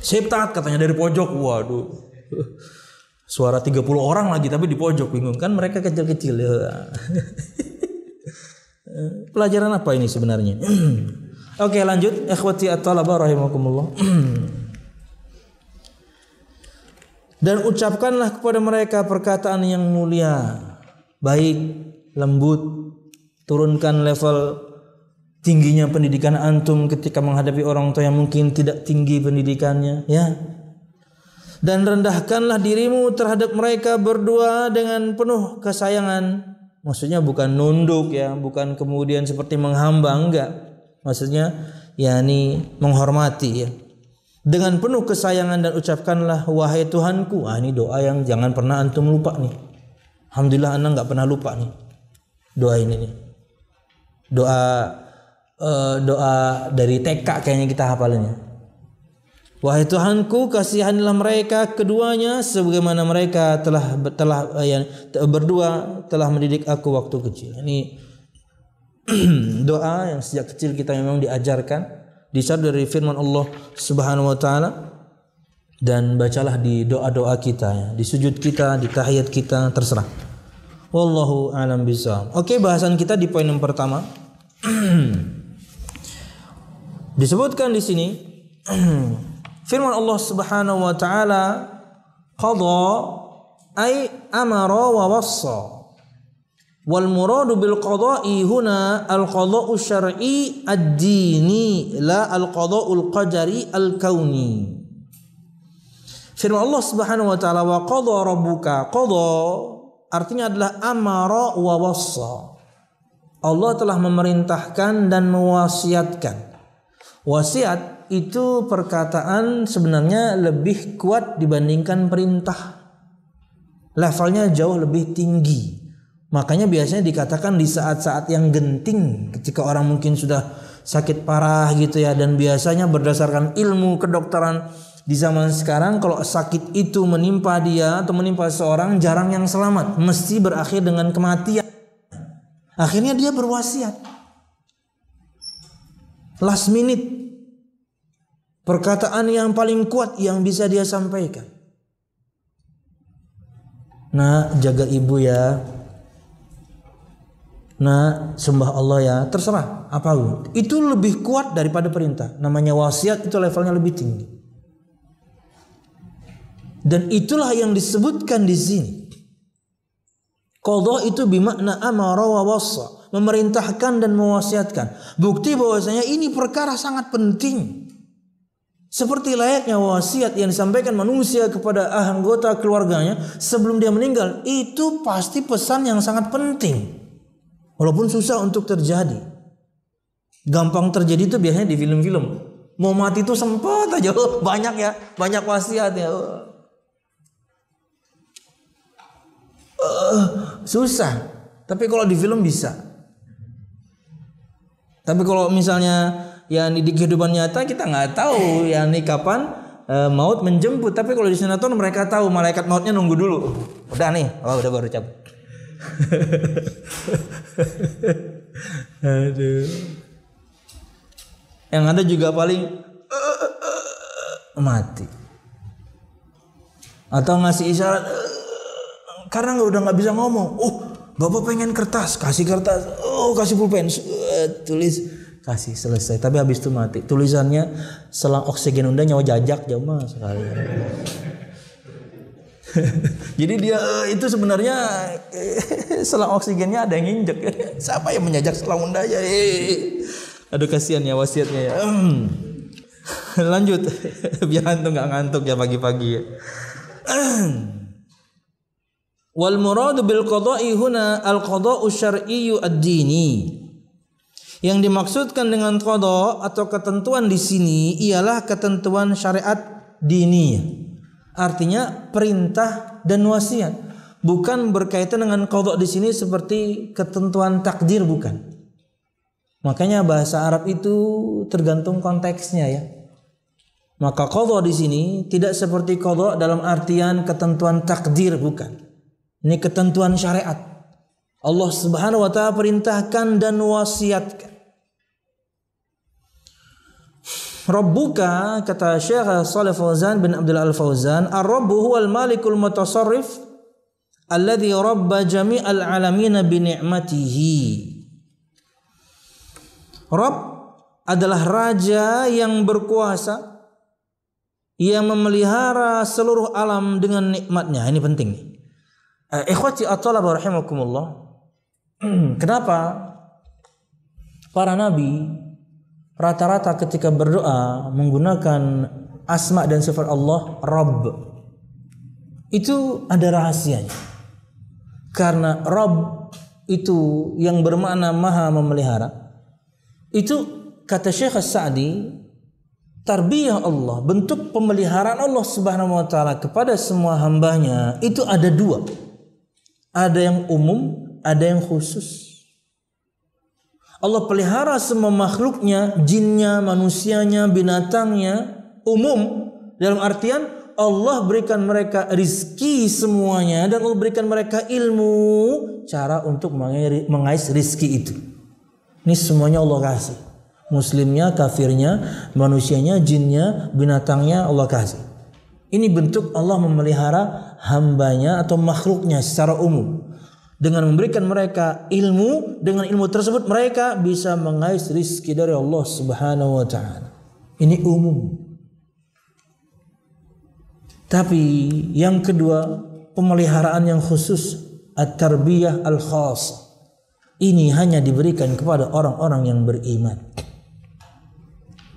Sip tat katanya dari pojok. Waduh. Suara 30 orang lagi tapi di pojok, bingung kan mereka kecil-kecil ya. Pelajaran apa ini sebenarnya? Oke, lanjut. Ikhwati at-talaba rahimakumullah. Dan ucapkanlah kepada mereka perkataan yang mulia, baik, lembut. Turunkan level tingginya pendidikan antum ketika menghadapi orang tua yang mungkin tidak tinggi pendidikannya, ya. Dan rendahkanlah dirimu terhadap mereka berdua dengan penuh kesayangan. Maksudnya bukan nunduk ya, bukan kemudian seperti menghamba, enggak. Maksudnya yakni menghormati ya. Dengan penuh kesayangan dan ucapkanlah wahai Tuhanku. Ini doa yang jangan pernah antum lupa nih. Alhamdulillah anak nggak pernah lupa nih doa ini nih. Doa dari TK kayaknya kita hafalinnya. Wahai Tuhanku, kasihanilah mereka keduanya sebagaimana mereka berdua telah mendidik aku waktu kecil. Ini doa yang sejak kecil kita memang diajarkan. Dicatat dari firman Allah Subhanahu wa taala, dan bacalah di doa-doa kita ya, di sujud kita, di tahiyat kita, terserah. Wallahu a'lam bishawab. Oke, bahasan kita di poin yang pertama. Disebutkan di sini firman Allah Subhanahu wa taala, qadha ay amara wa wassa. Wal muradu bil qada'i huna al qada'u syar'i ad-dini la al qada'ul qadari al kauni. Firman Allah Subhanahu wa taala, wa qadha rabbuka. Qadha artinya adalah amara wa wassa. Allah telah memerintahkan dan mewasiatkan. Wasiat itu perkataan sebenarnya lebih kuat dibandingkan perintah. Levelnya jauh lebih tinggi. Makanya biasanya dikatakan di saat-saat yang genting, ketika orang mungkin sudah sakit parah gitu ya, dan biasanya berdasarkan ilmu kedokteran di zaman sekarang, kalau sakit itu menimpa dia atau menimpa seorang, jarang yang selamat, mesti berakhir dengan kematian. Akhirnya dia berwasiat last minute, perkataan yang paling kuat yang bisa dia sampaikan. Nah, jaga ibu ya. Nah, sembah Allah ya, terserah apa itu lebih kuat daripada perintah. Namanya wasiat, itu levelnya lebih tinggi. Dan itulah yang disebutkan di sini. Qadha itu bimakna amara wa wassa, memerintahkan dan mewasiatkan. Bukti bahwasanya ini perkara sangat penting. Seperti layaknya wasiat yang disampaikan manusia kepada anggota keluarganya sebelum dia meninggal, itu pasti pesan yang sangat penting. Walaupun susah untuk terjadi. Gampang terjadi itu biasanya di film-film. Mau mati itu sempat aja. Banyak ya, banyak wasiat ya. Susah. Tapi kalau di film bisa. Tapi kalau misalnya ya di kehidupan nyata kita nggak tahu ya nih kapan maut menjemput. Tapi kalau di sinetron mereka tahu, malaikat mautnya nunggu dulu. Udah nih, udah baru cabut. Aduh. Yang ada juga paling mati. Atau ngasih isyarat karena udah nggak bisa ngomong. Bapak pengen kertas, kasih kertas. Kasih pulpen, tulis, kasih, selesai. Tapi habis itu mati. Tulisannya selang oksigen udah nyawa jajak jauh mas sekali. Jadi dia itu sebenarnya selang oksigennya ada yang nginjek. Siapa yang menjajak selang unda ya? Aduh kasihan ya wasiatnya ya. Lanjut biar antum nggak ngantuk ya pagi-pagi ya. Wal muradu bil qada'i huna al qada'u syar'iyyu ad-dini. Yang dimaksudkan dengan qada atau ketentuan di sini ialah ketentuan syariat diniyah. Artinya perintah dan wasiat, bukan berkaitan dengan qada di sini seperti ketentuan takdir, bukan. Makanya bahasa Arab itu tergantung konteksnya ya. Maka qadha di sini tidak seperti qadha dalam artian ketentuan takdir, bukan. Ini ketentuan syariat. Allah Subhanahu wa taala perintahkan dan wasiatkan. Rabbuka, kata Syekh Shalih Fauzan bin Abdullah Al-Fauzan, ar-rabbu huwal malikul mutasarrif alladhi rabba jami'al alamin bi ni'matihi. Rabb adalah raja yang berkuasa yang memelihara seluruh alam dengan nikmatnya. Ini penting. Ikhwati at-talaba rahimakumullah. Kenapa para nabi rata-rata ketika berdoa menggunakan asma dan sifat Allah Rabb? Itu ada rahasianya. Karena Rabb itu yang bermakna maha memelihara. Itu kata Syekh As-Sa'di, tarbiyah Allah, bentuk pemeliharaan Allah Subhanahu wa taala kepada semua hambanya itu ada dua. Ada yang umum, ada yang khusus. Allah pelihara semua makhluknya, jinnya, manusianya, binatangnya, umum. Dalam artian Allah berikan mereka rizki semuanya dan Allah berikan mereka ilmu cara untuk mengais rizki itu. Ini semuanya Allah kasih. Muslimnya, kafirnya, manusianya, jinnya, binatangnya Allah kasih. Ini bentuk Allah memelihara hambanya atau makhluknya secara umum. Dengan memberikan mereka ilmu, dengan ilmu tersebut mereka bisa mengais rizki dari Allah Subhanahu wa ta'ala. Ini umum. Tapi yang kedua, pemeliharaan yang khusus, at-tarbiyah al-khas. Ini hanya diberikan kepada orang-orang yang beriman.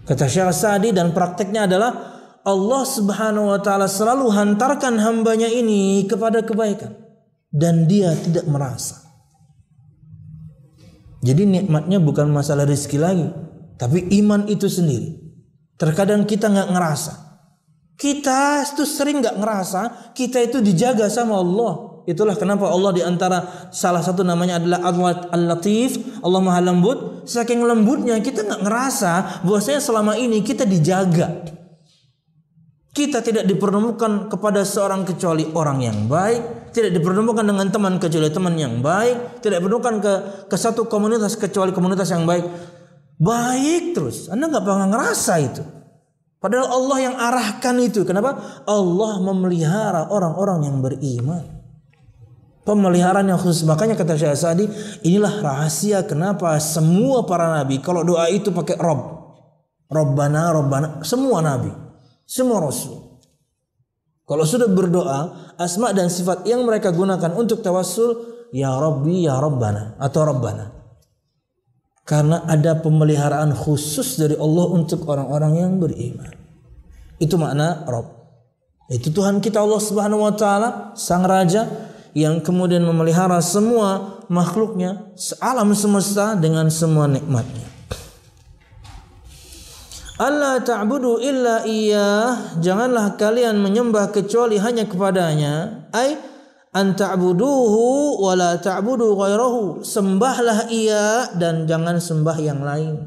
Kata Syekh Sa'di, dan prakteknya adalah Allah Subhanahu wa ta'ala selalu hantarkan hambanya ini kepada kebaikan. Dan dia tidak merasa. Jadi nikmatnya bukan masalah rezeki lagi, tapi iman itu sendiri. Terkadang kita nggak ngerasa. Kita itu sering nggak ngerasa kita itu dijaga sama Allah. Itulah kenapa Allah diantara salah satu namanya adalah Al-Latif, Allah Maha Lembut. Saking lembutnya kita nggak ngerasa bahwasanya selama ini kita dijaga. Kita tidak dipertemukan kepada seorang kecuali orang yang baik, tidak dipertemukan dengan teman kecuali teman yang baik, tidak dipertemukan ke satu komunitas kecuali komunitas yang baik. Baik terus, Anda nggak pernah ngerasa itu. Padahal Allah yang arahkan itu. Kenapa? Allah memelihara orang-orang yang beriman. Pemeliharaan yang khusus. Makanya kata Syekh Sa'di, inilah rahasia kenapa semua para nabi kalau doa itu pakai Rabb. Rabbana, Rabbana, semua nabi. Semua Rasul. Kalau sudah berdoa, asma dan sifat yang mereka gunakan untuk tawassul, ya Rabbi, ya Rabbana, atau Rabbana. Karena ada pemeliharaan khusus dari Allah untuk orang-orang yang beriman. Itu makna Rabb. Itu Tuhan kita Allah Subhanahu wa taala, Sang Raja yang kemudian memelihara semua makhluknya, alam semesta dengan semua nikmatnya. Allah ta'budu illa iyyah, janganlah kalian menyembah kecuali hanya kepadanya. Ai an ta'buduhu wa la ta'budu ghairahu, sembahlah ia dan jangan sembah yang lain.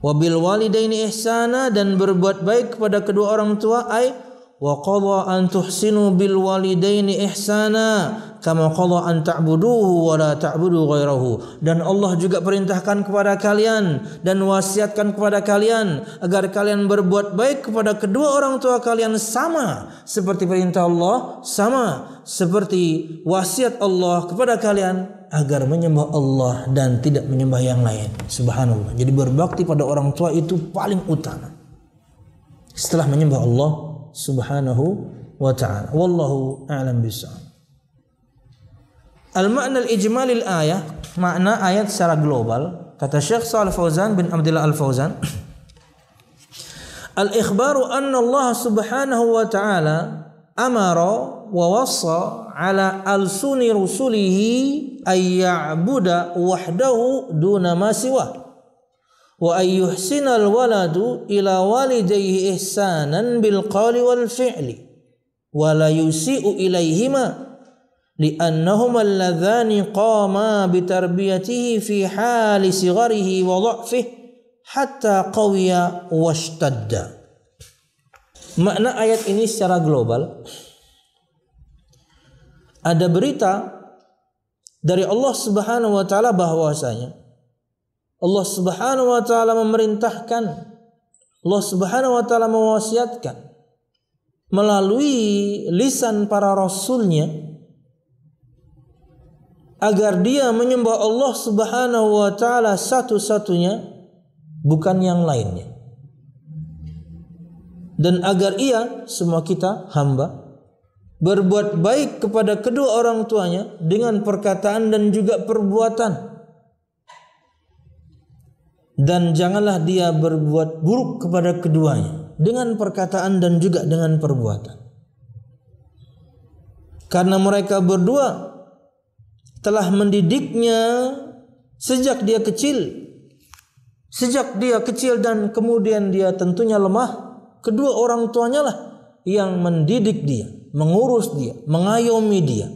Wa bil walidaini ihsana, dan berbuat baik kepada kedua orang tua. Ai wa qadha an tuhsinu bil walidaini ihsana kama qadha an ta'buduhu wa la ta'budu ghairahu. Dan Allah juga perintahkan kepada kalian dan wasiatkan kepada kalian agar kalian berbuat baik kepada kedua orang tua kalian, sama seperti perintah Allah, sama seperti wasiat Allah kepada kalian agar menyembah Allah dan tidak menyembah yang lain. Subhanallah. Jadi berbakti pada orang tua itu paling utama setelah menyembah Allah Subhanahu wa ta'ala. Wallahu a'lam bishawab. Al-makna al-ijmalil ayah, makna ayat secara global, kata Syekh Shalih Fauzan bin Abdullah Al-Fauzan, al-ikhbaru anna Allah Subhanahu wa ta'ala amara wa wassa ala alsuni rusulihi ay ya'buda wahdahu duna ma siwa. Wa ayyuhsinal waladu ila walidayhi ihsanan bil qawli wal fi'li wa la yusi'u ilaihima li'annahuma alladzani qama bitarbiyatihi fi hali sigharihi wa dha'fihi hatta qawiya washtadda. Makna ayat ini secara global, ada berita dari Allah Subhanahu wa taala bahwasanya Allah Subhanahu wa taala memerintahkan, Allah Subhanahu wa taala mewasiatkan melalui lisan para rasulnya agar dia menyembah Allah Subhanahu wa taala satu-satunya, bukan yang lainnya. Dan agar ia, semua kita hamba, berbuat baik kepada kedua orang tuanya dengan perkataan dan juga perbuatan. Dan janganlah dia berbuat buruk kepada keduanya dengan perkataan dan juga dengan perbuatan. Karena mereka berdua telah mendidiknya sejak dia kecil. Sejak dia kecil dan kemudian dia tentunya lemah. Kedua orang tuanya lah yang mendidik dia, mengurus dia, mengayomi dia.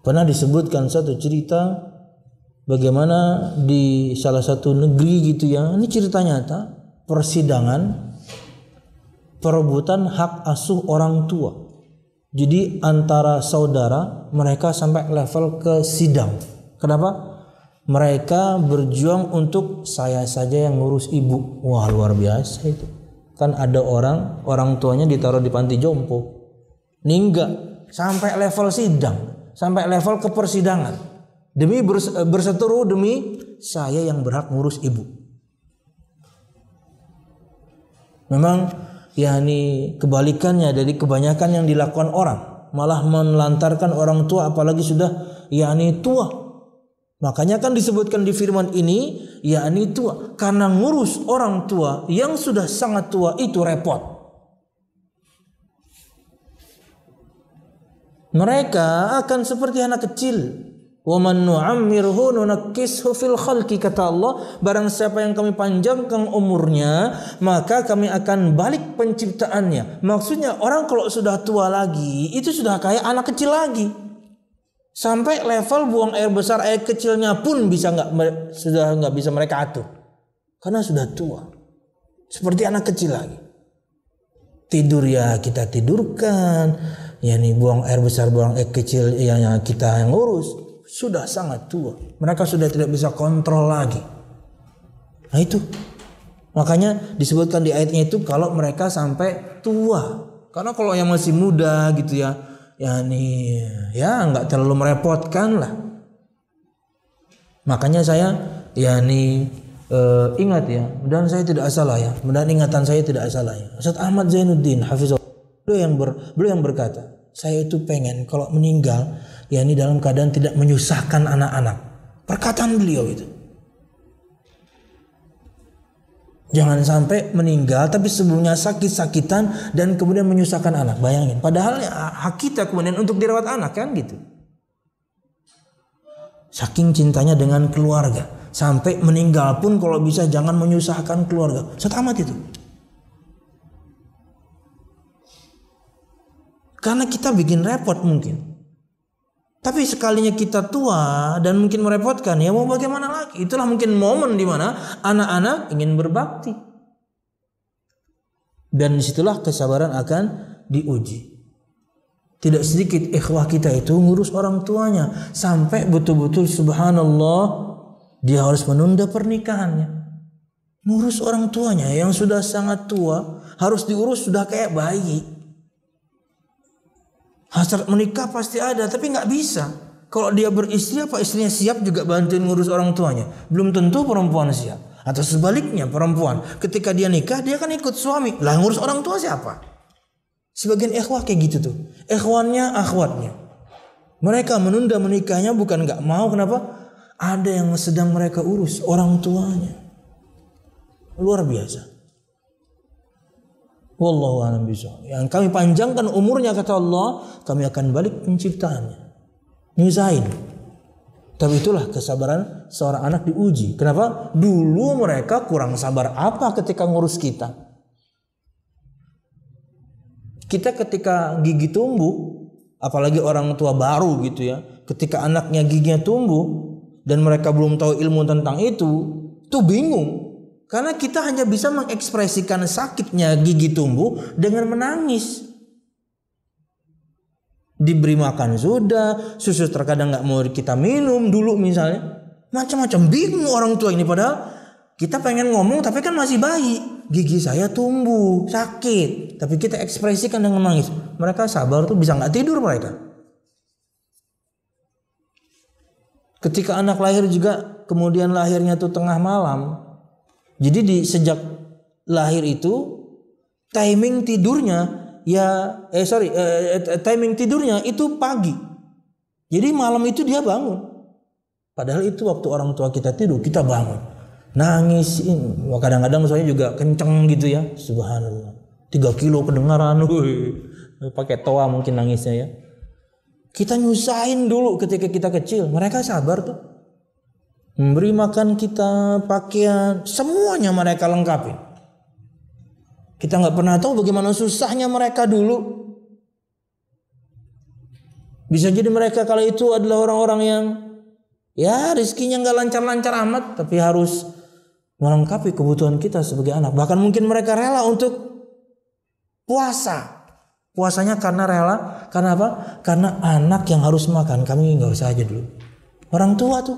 Pernah disebutkan satu cerita bagaimana di salah satu negeri gitu ya, ini cerita nyata, persidangan perebutan hak asuh orang tua. Jadi antara saudara mereka sampai level ke sidang. Kenapa? Mereka berjuang untuk saya saja yang ngurus ibu. Wah, luar biasa itu. Kan ada orang tuanya ditaruh di panti jompo. Ninggal sampai level sidang, sampai level ke persidangan. Demi berseteru demi saya yang berhak ngurus ibu. Memang yakni kebalikannya dari kebanyakan yang dilakukan orang, malah menelantarkan orang tua apalagi sudah yakni tua. Makanya kan disebutkan di firman ini, yakni tua. Karena ngurus orang tua yang sudah sangat tua itu repot. Mereka akan seperti anak kecil. Wa man nu'ammirhu nunakkishu fil khalqi, kata Allah, barang siapa yang kami panjangkan umurnya, maka kami akan balik penciptaannya. Maksudnya orang kalau sudah tua lagi, itu sudah kayak anak kecil lagi. Sampai level buang air besar, air kecilnya pun sudah nggak bisa mereka atur karena sudah tua, seperti anak kecil lagi. Tidur ya kita tidurkan, ya nih buang air besar, buang air kecil yang kita yang ngurus, sudah sangat tua. Mereka sudah tidak bisa kontrol lagi. Nah itu makanya disebutkan di ayatnya itu kalau mereka sampai tua. Karena kalau yang masih muda gitu ya nggak terlalu merepotkan lah. Makanya saya ingat ya, dan saya tidak salah ya, dan ingatan saya tidak salah ya. Ustaz Ahmad Zainuddin Hafizullah, beliau yang berkata, saya itu pengen kalau meninggal dalam keadaan tidak menyusahkan anak-anak. Perkataan beliau itu. Jangan sampai meninggal tapi sebelumnya sakit-sakitan dan kemudian menyusahkan anak. Bayangin. Padahal hak kita kemudian untuk dirawat anak kan gitu. Saking cintanya dengan keluarga. Sampai meninggal pun kalau bisa jangan menyusahkan keluarga. Setamat itu. Karena kita bikin repot mungkin. Tapi sekalinya kita tua dan mungkin merepotkan, ya mau bagaimana lagi? Itulah mungkin momen di mana anak-anak ingin berbakti. Dan disitulah kesabaran akan diuji. Tidak sedikit ikhwah kita itu ngurus orang tuanya. Sampai betul-betul subhanallah dia harus menunda pernikahannya. Ngurus orang tuanya yang sudah sangat tua harus diurus sudah kayak bayi. Hasrat menikah pasti ada, tapi nggak bisa. Kalau dia beristri, apa istrinya siap juga bantuin ngurus orang tuanya? Belum tentu perempuan siap. Atau sebaliknya perempuan, ketika dia nikah, dia kan ikut suami. Lah ngurus orang tua siapa? Sebagian ikhwah kayak gitu tuh. Ikhwannya, akhwatnya. Mereka menunda menikahnya bukan nggak mau, kenapa? Ada yang sedang mereka urus, orang tuanya. Luar biasa. Wallahu a'lam bishawab. Yang kami panjangkan umurnya kata Allah, kami akan balik penciptaannya. Nyusahin. Tapi itulah kesabaran seorang anak diuji. Kenapa? Dulu mereka kurang sabar apa ketika ngurus kita. Kita ketika gigi tumbuh, apalagi orang tua baru gitu ya, ketika anaknya giginya tumbuh dan mereka belum tahu ilmu tentang itu, tuh bingung. Karena kita hanya bisa mengekspresikan sakitnya gigi tumbuh dengan menangis. Diberi makan sudah, susu terkadang nggak mau kita minum dulu misalnya. Macam-macam, bingung orang tua ini, padahal kita pengen ngomong tapi kan masih bayi. Gigi saya tumbuh, sakit, tapi kita ekspresikan dengan menangis. Mereka sabar tuh bisa nggak tidur mereka. Ketika anak lahir juga, kemudian lahirnya tuh tengah malam. Jadi sejak lahir itu timing tidurnya timing tidurnya itu pagi. Jadi malam itu dia bangun. Padahal itu waktu orang tua kita tidur, kita bangun. Nangisin. Kadang-kadang soalnya juga kenceng gitu ya. Subhanallah. 3 kilo kedengaran. Pakai toa mungkin nangisnya ya. Kita nyusahin dulu ketika kita kecil. Mereka sabar tuh. Memberi makan kita, pakaian, semuanya mereka lengkapi. Kita nggak pernah tahu bagaimana susahnya mereka dulu. Bisa jadi mereka kala itu adalah orang-orang yang ya rezekinya nggak lancar-lancar amat, tapi harus melengkapi kebutuhan kita sebagai anak. Bahkan mungkin mereka rela untuk puasa. Puasanya karena rela, karena apa? Karena anak yang harus makan, kami nggak usah aja dulu. Orang tua tuh,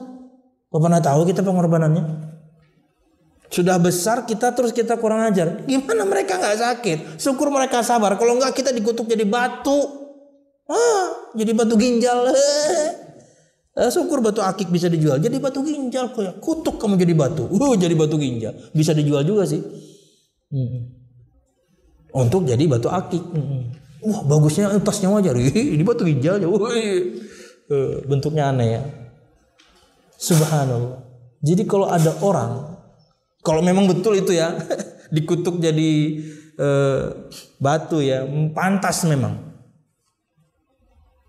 pernah tahu kita pengorbanannya. Sudah besar kita terus kita kurang ajar. Gimana mereka nggak sakit? Syukur mereka sabar. Kalau nggak kita dikutuk jadi batu. Jadi batu ginjal. Syukur batu akik bisa dijual. Jadi batu ginjal. Kutuk kamu jadi batu. Jadi batu ginjal. Bisa dijual juga sih. Untuk jadi batu akik. Wah bagusnya tasnya wajar. Ini batu ginjal. Bentuknya aneh ya. Subhanallah. Jadi kalau ada orang, kalau memang betul itu ya, dikutuk jadi batu ya, pantas memang.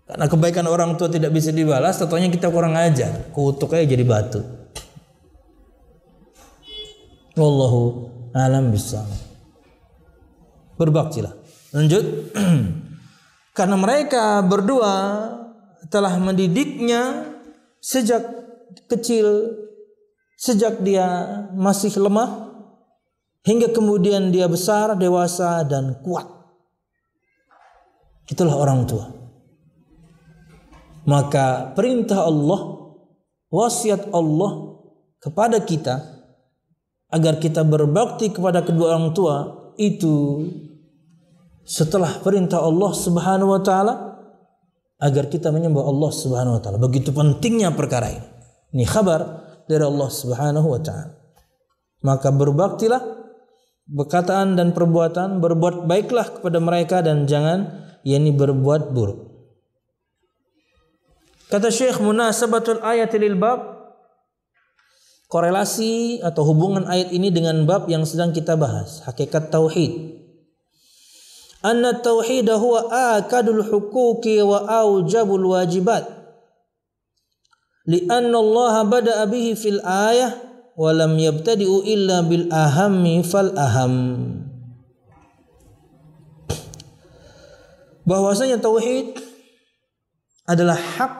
Karena kebaikan orang tua tidak bisa dibalas, tentunya kita kurang ajar, kutuk aja jadi batu. Wallahu a'lam bishawab. Berbaktilah. Lanjut. Karena mereka berdua telah mendidiknya sejak kecil, sejak dia masih lemah hingga kemudian dia besar, dewasa dan kuat. Itulah orang tua. Maka perintah Allah, wasiat Allah kepada kita agar kita berbakti kepada kedua orang tua itu setelah perintah Allah Subhanahu wa taala agar kita menyembah Allah Subhanahu wa taala. Begitu pentingnya perkara ini. Ini kabar dari Allah Subhanahu wa taala. Maka berbaktilah perkataan dan perbuatan, berbuat baiklah kepada mereka dan jangan berbuat buruk. Kata Syekh, munasabatul ayat lil bab, korelasi atau hubungan ayat ini dengan bab yang sedang kita bahas, hakikat tauhid. Anna tauhid huwa akadul huquqi wa aujabul wajibat. Lianna Allah bada'a bihi fil ayah wa lam yabtadi'u illa bil ahammi fal aham. Bahwasanya tauhid adalah hak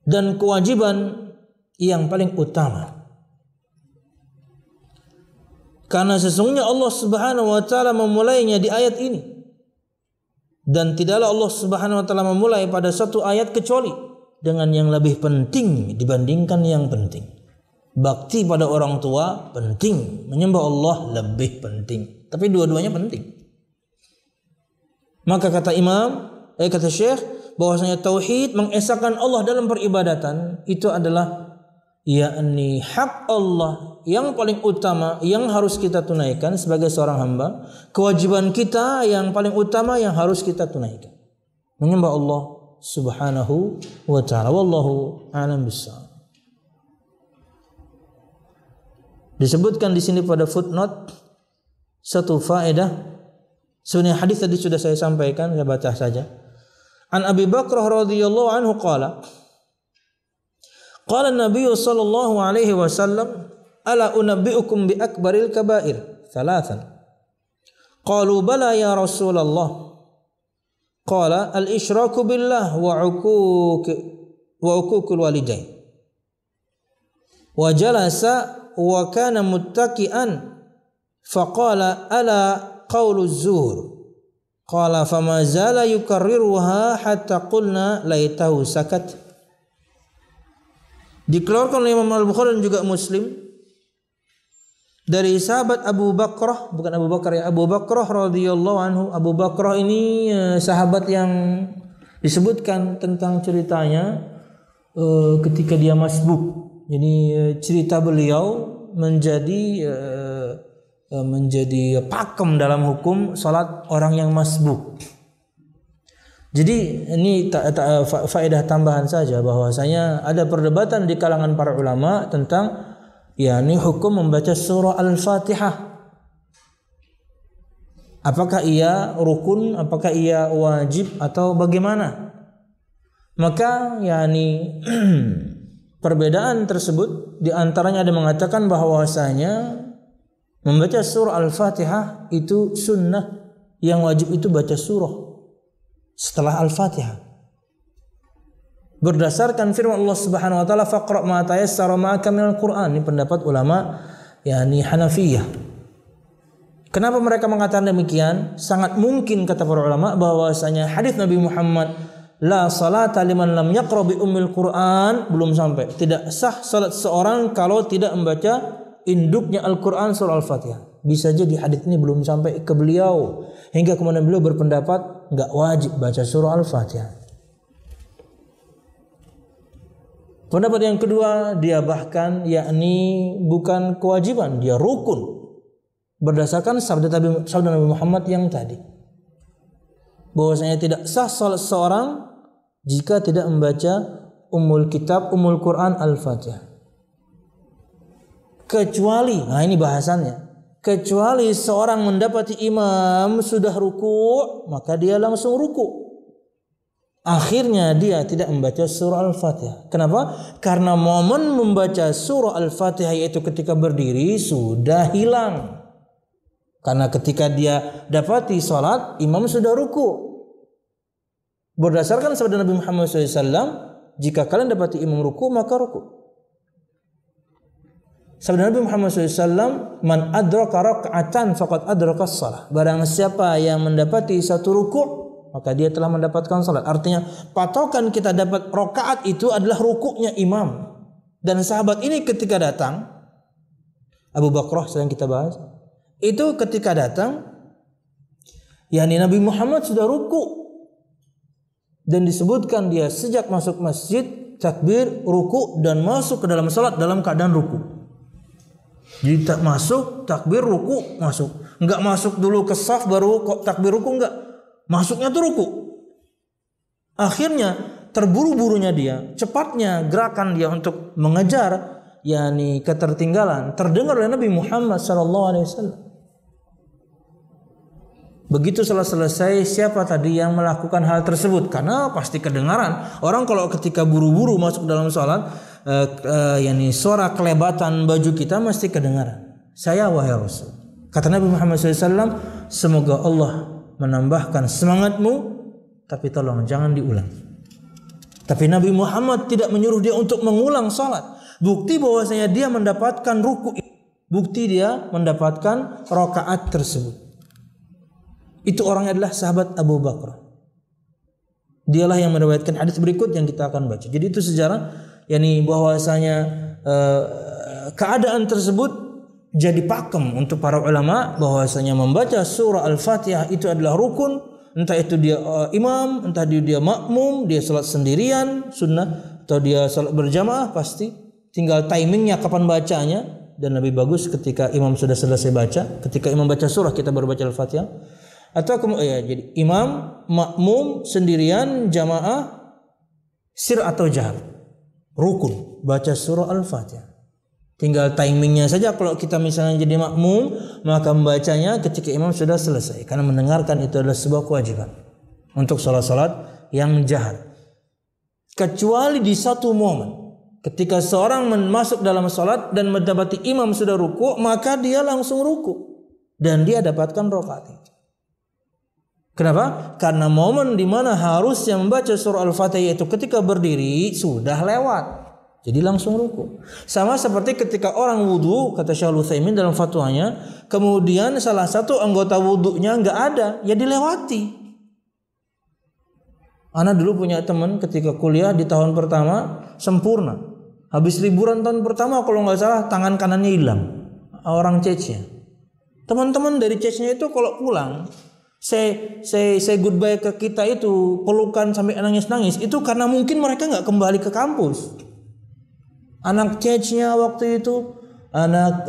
dan kewajiban yang paling utama. Karena sesungguhnya Allah Subhanahu wa taala memulainya di ayat ini. Dan tidaklah Allah Subhanahu wa taala memulai pada satu ayat kecuali dengan yang lebih penting dibandingkan yang penting. Bakti pada orang tua penting, menyembah Allah lebih penting. Tapi dua-duanya penting. Maka kata kata Syekh, bahwasanya tauhid mengesahkan Allah dalam peribadatan itu adalah yakni hak Allah yang paling utama yang harus kita tunaikan sebagai seorang hamba, kewajiban kita yang paling utama yang harus kita tunaikan, menyembah Allah Subhanahu wa taala. Wallahu a'lam bishawab. Disebutkan di sini pada footnote satu faedah. Sebenarnya hadis tadi sudah saya sampaikan, saya baca saja. An Abi Bakrah radhiyallahu anhu qala Nabi sallallahu alaihi wasallam ala unabbiukum bi akbaril kabair thalathan Qalu bala ya Rasulullah. Qala al-isyraku billah wa uququl walidain. Wa jalasa wa kana muttaqian faqala ala qawlu az-zur. Qala fama zala yukarriruha hatta qulna laitahu sakat. Dikeluarkan oleh Imam Al-Bukhari dan juga Muslim dari sahabat Abu Bakrah, bukan Abu Bakar ya, Abu Bakrah radhiyallahu anhu. Abu Bakrah ini sahabat yang disebutkan tentang ceritanya ketika dia masbuk. Jadi cerita beliau menjadi pakem dalam hukum salat orang yang masbuk. Jadi ini faedah tambahan saja bahwasanya ada perdebatan di kalangan para ulama tentang yakni hukum membaca surah Al-Fatihah. Apakah ia rukun, apakah ia wajib atau bagaimana? Maka yakni perbedaan tersebut di antaranya ada mengatakan bahwasanya membaca surah Al-Fatihah itu sunnah, yang wajib itu baca surah setelah Al-Fatihah. Berdasarkan firman Allah Subhanahu wa taala, faqra ma tayassara ma'aka minal Qur'an. Ini pendapat ulama yakni Hanafiyah. Kenapa mereka mengatakan demikian? Sangat mungkin kata para ulama bahwasanya hadis Nabi Muhammad la salata liman lam yaqra bi ummil Qur'an belum sampai. Tidak sah salat seorang kalau tidak membaca induknya Al-Qur'an surah Al-Fatihah. Bisa jadi hadis ini belum sampai ke beliau hingga kemudian beliau berpendapat enggak wajib baca surah Al-Fatihah. Pendapat yang kedua, dia bahkan yakni bukan kewajiban, dia rukun. Berdasarkan sabda Nabi Muhammad yang tadi. Bahwasanya tidak sah salat seorang jika tidak membaca ummul kitab, ummul Quran Al-Fatihah. Kecuali, nah ini bahasannya, kecuali seorang mendapati imam sudah ruku', maka dia langsung ruku'. Akhirnya dia tidak membaca surah Al-Fatihah. Kenapa? Karena momen membaca surah Al-Fatihah yaitu ketika berdiri sudah hilang. Karena ketika dia dapati salat, imam sudah ruku'. Berdasarkan sabda Nabi Muhammad SAW, jika kalian dapati imam ruku', maka ruku'. Sabda Nabi Muhammad SAW, man adraka raka'atan faqad adraka as-salah. Barang siapa yang mendapati satu ruku', maka dia telah mendapatkan salat. Artinya patokan kita dapat rakaat itu adalah rukuknya imam. Dan sahabat ini ketika datang, Abu Bakrah sedang kita bahas, itu ketika datang, yakni Nabi Muhammad sudah ruku. Dan disebutkan dia sejak masuk masjid, takbir, ruku, dan masuk ke dalam salat dalam keadaan ruku. Jadi tak masuk, takbir, ruku, masuk. Enggak masuk dulu ke saf baru takbir ruku, enggak. Masuknya tuh ruku. Akhirnya terburu-burunya dia, cepatnya gerakan dia untuk mengejar yakni ketertinggalan terdengar oleh Nabi Muhammad SAW. Begitu selesai, siapa tadi yang melakukan hal tersebut? Karena pasti kedengaran. Orang kalau ketika buru-buru masuk dalam sholat, yakni suara kelebatan baju kita mesti kedengaran. Saya wahai Rasul. Kata Nabi Muhammad SAW, semoga Allah menambahkan semangatmu, tapi tolong jangan diulang. Tapi Nabi Muhammad tidak menyuruh dia untuk mengulang salat. Bukti bahwasanya dia mendapatkan ruku, bukti dia mendapatkan rakaat tersebut. Itu orangnya adalah sahabat Abu Bakar. Dialah yang meriwayatkan hadis berikut yang kita akan baca. Jadi itu sejarah, yakni bahwasanya keadaan tersebut jadi pakem untuk para ulama bahwasanya membaca surah Al-Fatihah itu adalah rukun, entah itu dia imam, entah dia makmum, dia salat sendirian sunnah atau dia salat berjamaah, pasti tinggal timingnya kapan bacanya. Dan lebih bagus ketika imam sudah selesai baca. Ketika imam baca surah kita baru baca Al-Fatihah. Atau jadi imam, makmum, sendirian, jamaah, sir atau jahar, rukun baca surah Al-Fatihah. Tinggal timingnya saja. Kalau kita misalnya jadi makmum, maka membacanya ketika imam sudah selesai. Karena mendengarkan itu adalah sebuah kewajiban untuk salat-salat yang jahar. Kecuali di satu momen, ketika seorang masuk dalam salat dan mendapati imam sudah ruku, maka dia langsung ruku dan dia dapatkan rakaat itu. Kenapa? Karena momen di mana harusnya membaca surah Al-Fatihah itu ketika berdiri sudah lewat. Jadi langsung ruku. Sama seperti ketika orang wudu, kata Syaikh Utsaimin dalam fatwanya, kemudian salah satu anggota wudunya nggak ada, ya dilewati. Ana dulu punya teman ketika kuliah di tahun pertama sempurna. Habis liburan tahun pertama kalau nggak salah tangan kanannya hilang. Orang Cece. Teman-teman dari Cece itu kalau pulang say goodbye ke kita itu pelukan sampai nangis-nangis itu karena mungkin mereka nggak kembali ke kampus. Anak Cece-nya waktu itu anak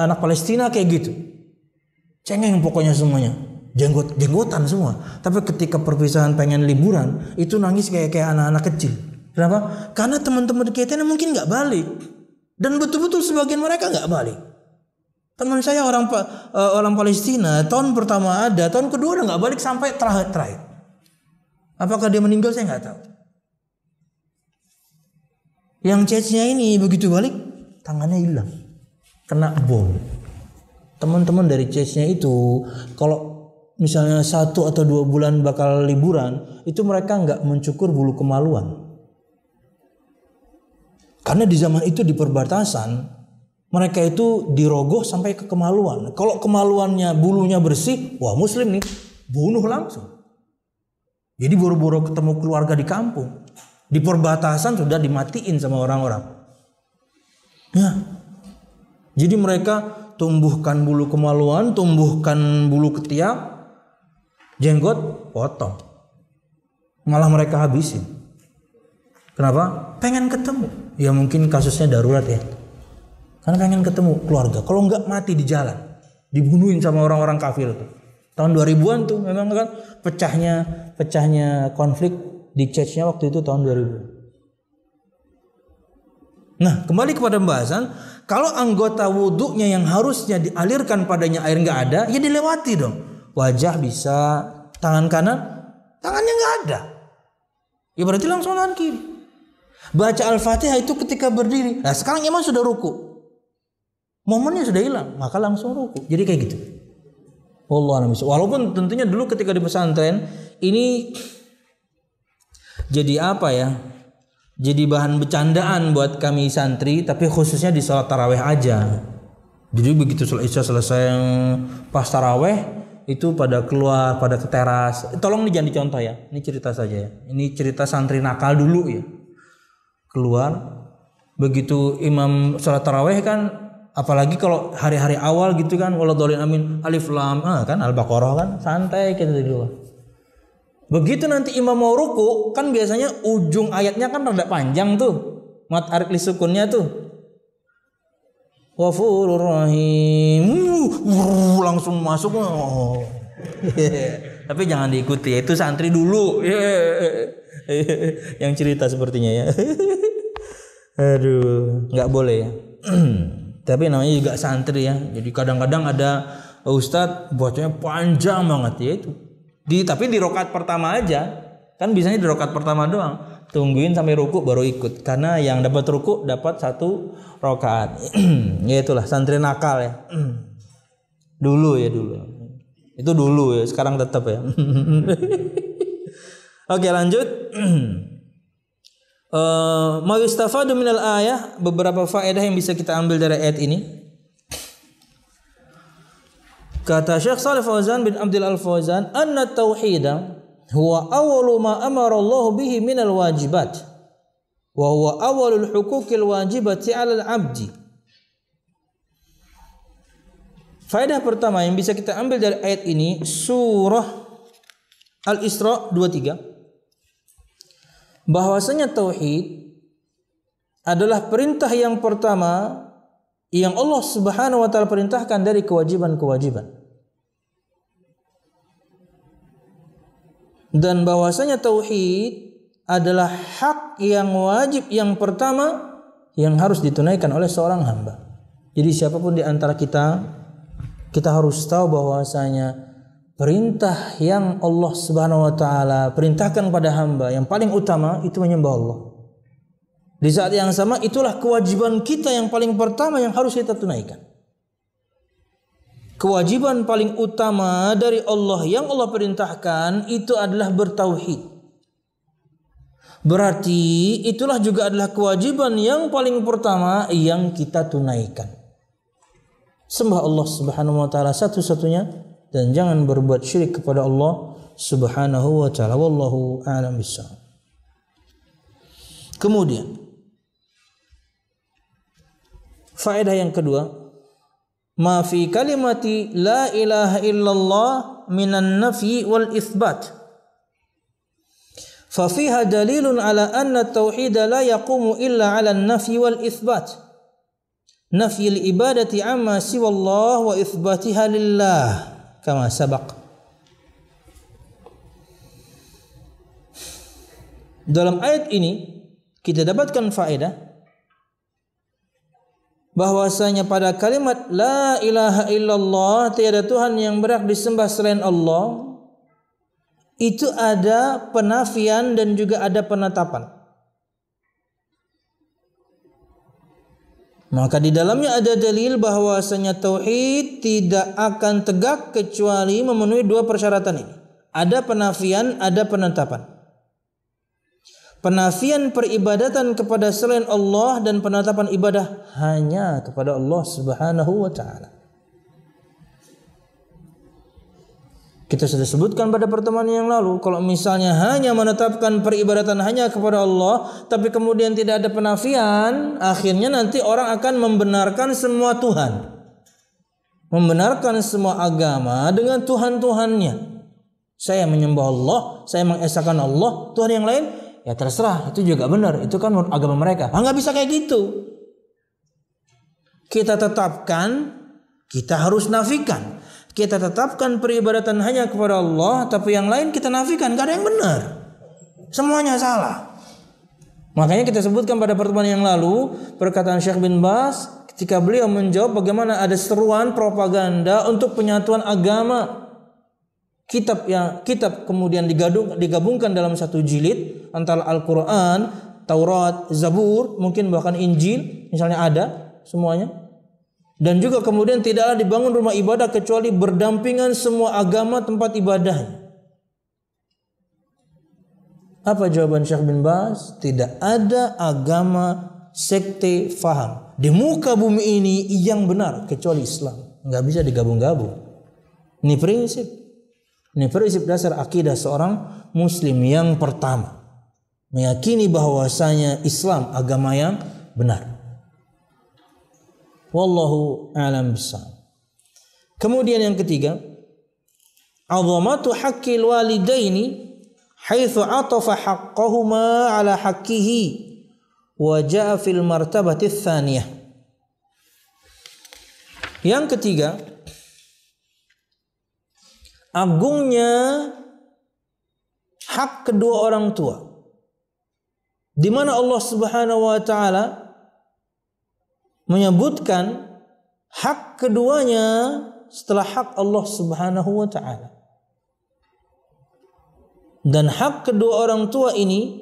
anak Palestina kayak gitu. Cengeng pokoknya semuanya. Jenggotan semua. Tapi ketika perpisahan pengen liburan, itu nangis kayak anak-anak kecil. Kenapa? Karena teman-teman kita mungkin nggak balik. Dan betul-betul sebagian mereka nggak balik. Teman saya orang Palestina, tahun pertama ada, tahun kedua udah nggak balik sampai terakhir. Apakah dia meninggal saya nggak tahu. Yang Cece-nya ini begitu balik, tangannya hilang, kena bom. Teman-teman dari Cece-nya itu, kalau misalnya 1 atau 2 bulan bakal liburan, itu mereka nggak mencukur bulu kemaluan. Karena di zaman itu di perbatasan, mereka itu dirogoh sampai ke kemaluan. Kalau kemaluannya bulunya bersih, wah muslim nih, bunuh langsung. Jadi boro-boro ketemu keluarga di kampung. Di perbatasan sudah dimatiin sama orang-orang. Ya. Jadi mereka tumbuhkan bulu kemaluan, tumbuhkan bulu ketiak, jenggot, potong. Malah mereka habisin. Kenapa? Pengen ketemu. Ya mungkin kasusnya darurat ya. Karena pengen ketemu keluarga. Kalau enggak mati di jalan. Dibunuhin sama orang-orang kafir itu. Tahun 2000-an tuh memang kan pecahnya konflik di Chechnya waktu itu tahun 2000. Nah, kembali kepada pembahasan, kalau anggota wudhunya yang harusnya dialirkan padanya air enggak ada, ya dilewati dong. Wajah bisa, tangan kanan, tangannya enggak ada. Ya berarti langsung tangan kiri. Baca Al-Fatihah itu ketika berdiri. Nah, sekarang imam sudah ruku. Momennya sudah hilang, maka langsung ruku. Jadi kayak gitu. Walaupun tentunya dulu ketika di pesantren ini jadi apa ya? Jadi bahan bercandaan buat kami santri, tapi khususnya di sholat taraweh aja. Jadi begitu sholat isya selesai pas taraweh itu pada keluar, pada ke teras. Tolong nih jangan dicontoh ya. Ini cerita saja ya. Ini cerita santri nakal dulu ya. Keluar begitu imam sholat taraweh kan, apalagi kalau hari-hari awal gitu kan, waladhdallin amin alif lam kan Al-Baqarah kan santai kita dulu. Begitu nanti imam mau ruku kan biasanya ujung ayatnya kan rada panjang tuh, mat arik li sukunnya tuh, Ghafurur Rahim, langsung masuk. Tapi jangan diikuti ya, itu santri dulu yang cerita sepertinya ya. Aduh, nggak boleh ya. Tapi namanya juga santri ya. Jadi kadang-kadang ada ustadz bacanya panjang banget ya itu. Tapi di rakaat pertama aja. Kan biasanya di rakaat pertama doang. Tungguin sampai ruku baru ikut. Karena yang dapat ruku dapat 1 rakaat. Ya itulah santri nakal ya. Dulu. Itu dulu ya, sekarang tetap ya. Oke, lanjut. Ma yustafadu minal ayah, beberapa faedah yang bisa kita ambil dari ayat ini. Kata Syekh Shalih Fauzan bin Abdul Al-Fauzan, anna tauhida huwa awwalu ma amara Allah bihi minal wajibat wa huwa awwalul huquqil wajibati 'alal 'abdi. Faedah pertama yang bisa kita ambil dari ayat ini, surah Al-Isra 23. Bahwasanya tauhid adalah perintah yang pertama yang Allah Subhanahu wa taala perintahkan dari kewajiban-kewajiban. Dan bahwasanya tauhid adalah hak yang wajib yang pertama yang harus ditunaikan oleh seorang hamba. Jadi siapapun di antara kita harus tahu bahwasanya perintah yang Allah Subhanahu wa taala perintahkan pada hamba yang paling utama itu menyembah Allah. Di saat yang sama itulah kewajiban kita yang paling pertama yang harus kita tunaikan. kewajiban paling utama dari Allah yang Allah perintahkan itu adalah bertauhid. Berarti itulah juga adalah kewajiban yang paling pertama yang kita tunaikan. Sembah Allah Subhanahu wa taala satu-satunya dan jangan berbuat syirik kepada Allah Subhanahu wa taala. Wallahu a'lam bishawab. Kemudian faedah yang kedua, ma fi kalimati la ilaha illallah minan nafi wal itsbat. Fa fiha dalilun ala anna at-tauhid la yaqumu illa ala an-nafi wal itsbat. Nafi al-ibadati amma siwa Allah wa itsbatiha lillah kama sabaq. Dalam ayat ini kita dapatkan faedah bahwasanya pada kalimat la ilaha illallah, tiada Tuhan yang berhak disembah selain Allah, itu ada penafian dan juga ada penetapan. Maka di dalamnya ada dalil bahwasanya tauhid tidak akan tegak kecuali memenuhi dua persyaratan ini. Ada penafian, ada penetapan. Penafian peribadatan kepada selain Allah dan penetapan ibadah hanya kepada Allah Subhanahu wa taala. Kita sudah sebutkan pada pertemuan yang lalu, kalau misalnya hanya menetapkan peribadatan hanya kepada Allah, tapi kemudian tidak ada penafian, akhirnya nanti orang akan membenarkan semua Tuhan, membenarkan semua agama dengan Tuhan-Tuhannya. Saya menyembah Allah, saya mengesahkan Allah, Tuhan yang lain ya terserah, itu juga benar, itu kan agama mereka. Nggak bisa kayak gitu. Kita tetapkan, kita harus nafikan. Kita tetapkan peribadatan hanya kepada Allah, tapi yang lain kita nafikan, gak ada yang benar. Semuanya salah. Makanya kita sebutkan pada pertemuan yang lalu perkataan Syekh bin Baz ketika beliau menjawab bagaimana ada seruan propaganda untuk penyatuan agama. Kitab kemudian digabungkan dalam satu jilid antara Al-Quran, Taurat, Zabur, mungkin bahkan Injil, misalnya ada semuanya. Dan juga kemudian tidaklah dibangun rumah ibadah kecuali berdampingan semua agama tempat ibadahnya. Apa jawaban Syekh bin Baz? Tidak ada agama sekte faham di muka bumi ini yang benar kecuali Islam. Nggak bisa digabung-gabung. Ini prinsip. Ini prinsip dasar akidah seorang muslim yang pertama. Meyakini bahwasanya Islam agama yang benar. Wallahu a'lam bishawab. Kemudian yang ketiga, azamatu haqqil walidaini haitsu atafa haqqahuma ala haqqihi wa jaa fil martabati tsaniyah. Yang ketiga, agungnya hak kedua orang tua, di mana Allah Subhanahu wa taala menyebutkan hak keduanya setelah hak Allah Subhanahu wa taala. Dan hak kedua orang tua ini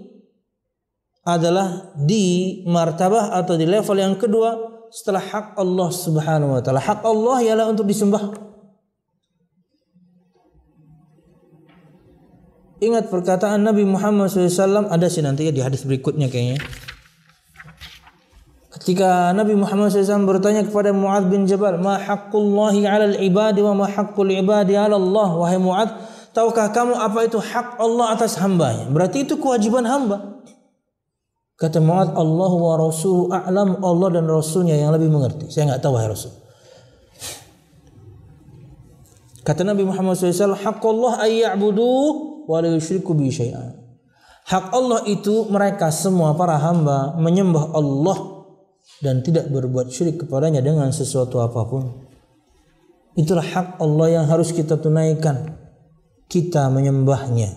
adalah di martabah atau di level yang kedua setelah hak Allah Subhanahu wa taala. Hak Allah ialah untuk disembah. Ingat perkataan Nabi Muhammad SAW, ada sih nanti di hadis berikutnya kayaknya. Ketika Nabi Muhammad SAW bertanya kepada Mu'adz bin Jabal, ma haqqullahi 'alal ibadi wa ma haqqul ibadi 'ala Allah. Wahai Mu'adz, tahukah kamu apa itu hak Allah atas hambanya? Berarti itu kewajiban hamba. Kata Mu'adz, Allah wa rasuluhu a'lam, Allah dan Rasulnya yang lebih mengerti. Saya enggak tahu, wahai Rasul. Kata Nabi Muhammad SAW, haqqullah ayya'buduh wa la yusyriku bi syai'an. Hak Allah itu mereka semua para hamba menyembah Allah dan tidak berbuat syirik kepadanya dengan sesuatu apapun. Itulah hak Allah yang harus kita tunaikan. Kita menyembahnya.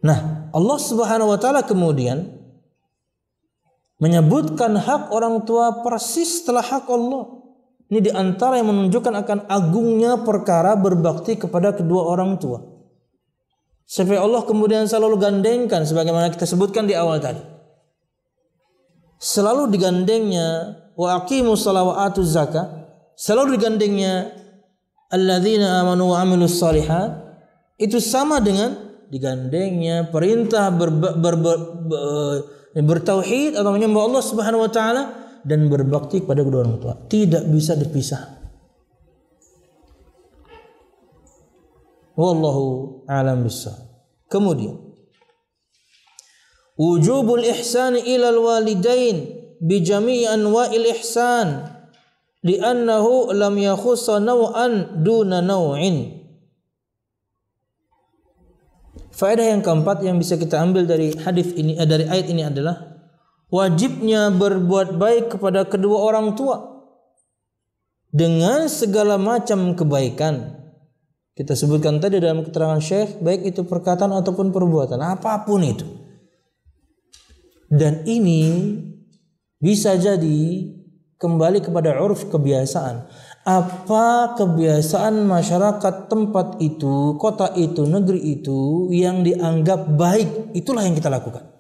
Nah, Allah Subhanahu wa taala kemudian menyebutkan hak orang tua persis setelah hak Allah. Ini di antara yang menunjukkan akan agungnya perkara berbakti kepada kedua orang tua. Sampai Allah kemudian selalu gandengkan sebagaimana kita sebutkan di awal tadi. Selalu digandengnya wa aqimus shalah wa atuz zakat selalu digandengnya alladzina amanu wa amilus shalihat, itu sama dengan digandengnya perintah bertauhid atau menyembah Allah Subhanahu wa taala dan berbakti kepada kedua orang tua. Tidak bisa dipisah. Wallahu a'lam bissawab. Kemudian wujubul ihsan ilal walidain bi jami'i anwa'il ihsan li'annahu lam yakhussa naw'an duna naw'in. Faedah yang keempat yang bisa kita ambil dari hadis ini, dari ayat ini adalah wajibnya berbuat baik kepada kedua orang tua dengan segala macam kebaikan. Kita sebutkan tadi dalam keterangan Syekh, baik itu perkataan ataupun perbuatan, apapun itu. Dan ini bisa jadi kembali kepada urf, kebiasaan. Apa kebiasaan masyarakat tempat itu, kota itu, negeri itu yang dianggap baik, itulah yang kita lakukan.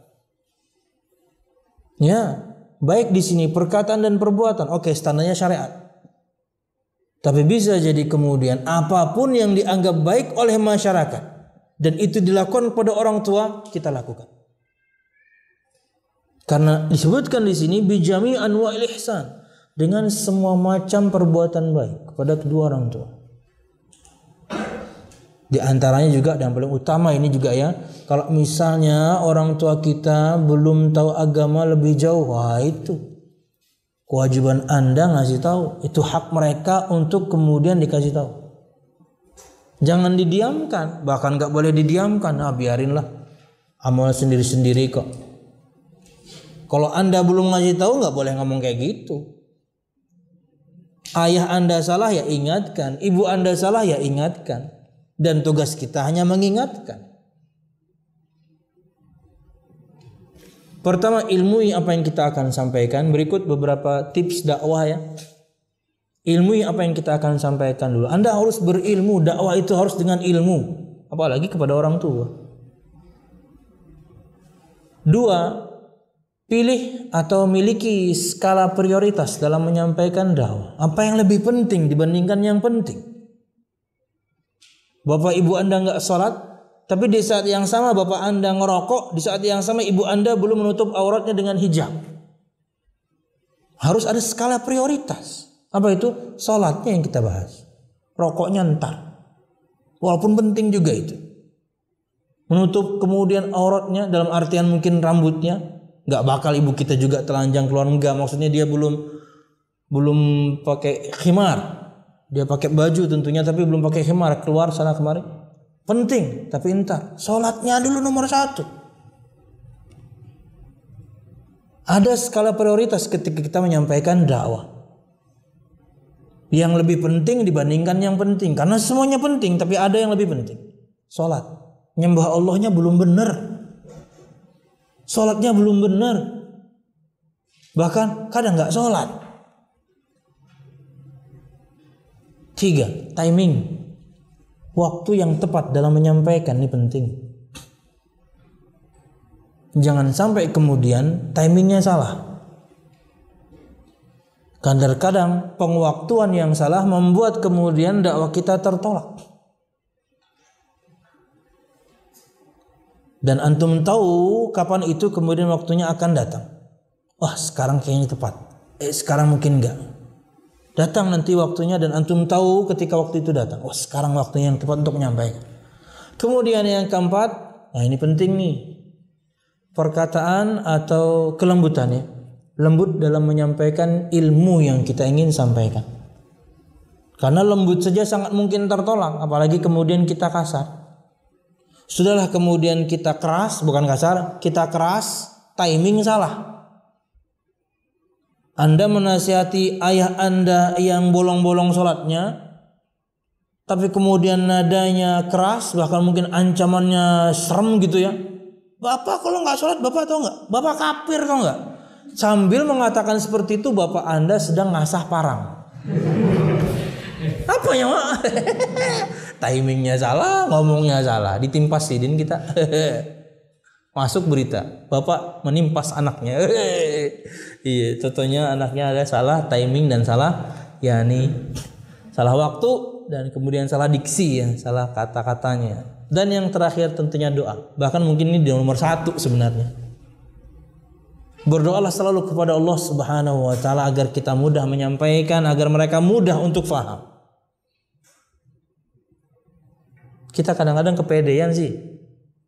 Ya, baik di sini perkataan dan perbuatan, oke, standarnya syariat. Tapi bisa jadi kemudian apapun yang dianggap baik oleh masyarakat dan itu dilakukan kepada orang tua, kita lakukan. Karena disebutkan di sini bijami anwa'il ihsan, dengan semua macam perbuatan baik kepada kedua orang tua. Di antaranya juga yang paling utama ini juga ya, kalau misalnya orang tua kita belum tahu agama lebih jauh, wah itu kewajiban Anda ngasih tahu. Itu hak mereka untuk kemudian dikasih tahu. Jangan didiamkan, bahkan gak boleh didiamkan. Biarinlah, amal sendiri-sendiri kok. Kalau Anda belum ngasih tahu gak boleh ngomong kayak gitu. Ayah Anda salah ya ingatkan, ibu Anda salah ya ingatkan. Dan tugas kita hanya mengingatkan. Pertama, ilmui apa yang kita akan sampaikan. Berikut beberapa tips dakwah ya. Ilmui apa yang kita akan sampaikan dulu. Anda harus berilmu, dakwah itu harus dengan ilmu. Apalagi kepada orang tua. 2, pilih atau miliki skala prioritas dalam menyampaikan dakwah. Apa yang lebih penting dibandingkan yang penting? Bapak ibu Anda nggak sholat, tapi di saat yang sama bapak Anda ngerokok, di saat yang sama ibu Anda belum menutup auratnya dengan hijab. Harus ada skala prioritas. Apa itu? Salatnya yang kita bahas. Rokoknya ntar. Walaupun penting juga itu. Menutup kemudian auratnya dalam artian mungkin rambutnya. Gak bakal ibu kita juga telanjang keluar, enggak. Maksudnya dia belum pakai khimar. Dia pakai baju tentunya tapi belum pakai khimar, keluar sana kemari. Penting, tapi entar. Salatnya dulu nomor 1. Ada skala prioritas ketika kita menyampaikan dakwah. Yang lebih penting dibandingkan yang penting. Karena semuanya penting, tapi ada yang lebih penting. Salat. Nyembah Allahnya belum benar. Salatnya belum benar. Bahkan kadang gak salat. 3, timing. Waktu yang tepat dalam menyampaikan ini penting. Jangan sampai kemudian timingnya salah. Kadang-kadang pengwaktuan yang salah membuat kemudian dakwah kita tertolak. Dan antum tahu kapan itu kemudian waktunya akan datang. Wah, sekarang kayaknya tepat. Sekarang mungkin enggak. Datang nanti waktunya dan antum tahu ketika waktu itu datang. Oh, sekarang waktunya yang tepat untuk menyampaikan. Kemudian yang keempat, nah ini penting nih. Perkataan atau kelembutannya. Lembut dalam menyampaikan ilmu yang kita ingin sampaikan. Karena lembut saja sangat mungkin tertolak, apalagi kemudian kita kasar. Sudahlah kemudian kita keras, bukan kasar, kita keras, timing salah. Anda menasihati ayah Anda yang bolong-bolong sholatnya, tapi kemudian nadanya keras, bahkan mungkin ancamannya serem gitu ya. Bapak kalau nggak sholat, bapak tahu nggak? Bapak kafir tahu nggak? Sambil mengatakan seperti itu, bapak Anda sedang ngasah parang. Apa ya mak? Timingnya salah, ngomongnya salah, ditimpas sidin kita. Masuk berita, bapak menimpas anaknya. Iya, contohnya anaknya ada salah timing dan salah yakni salah waktu dan kemudian salah diksi ya, salah kata-katanya. Dan yang terakhir tentunya doa. Bahkan mungkin ini nomor 1 sebenarnya. Berdoalah selalu kepada Allah Subhanahu wa taala agar kita mudah menyampaikan, agar mereka mudah untuk faham. Kita kadang-kadang kepedean sih.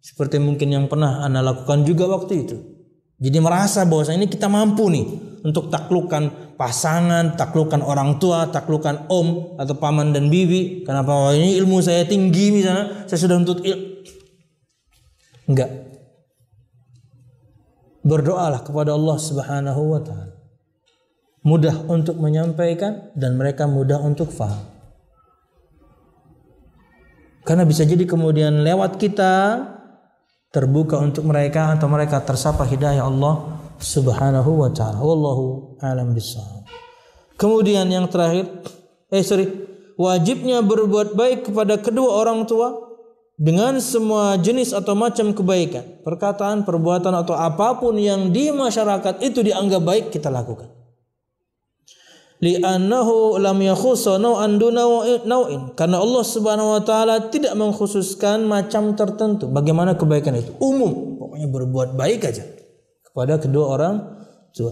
Seperti mungkin yang pernah Anda lakukan juga waktu itu. Jadi merasa bahwa ini kita mampu nih untuk taklukkan pasangan, taklukkan orang tua, taklukkan om atau paman dan bibi. Kenapa? Oh, ini ilmu saya tinggi misalnya, saya sudah nuntut enggak. Berdoalah kepada Allah Subhanahu wa taala. Mudah untuk menyampaikan dan mereka mudah untuk faham. Karena bisa jadi kemudian lewat kita terbuka untuk mereka atau mereka tersapa hidayah Allah Subhanahu wa taala. Wallahu a'lam bishawab. Kemudian yang terakhir, wajibnya berbuat baik kepada kedua orang tua dengan semua jenis atau macam kebaikan. Perkataan, perbuatan atau apapun yang di masyarakat itu dianggap baik kita lakukan. Li'annahu lam yakhussa naw'an duna naw'in. Karena Allah Subhanahu wa taala tidak mengkhususkan macam tertentu. Bagaimana kebaikan itu? Umum, pokoknya berbuat baik aja kepada kedua orang tua.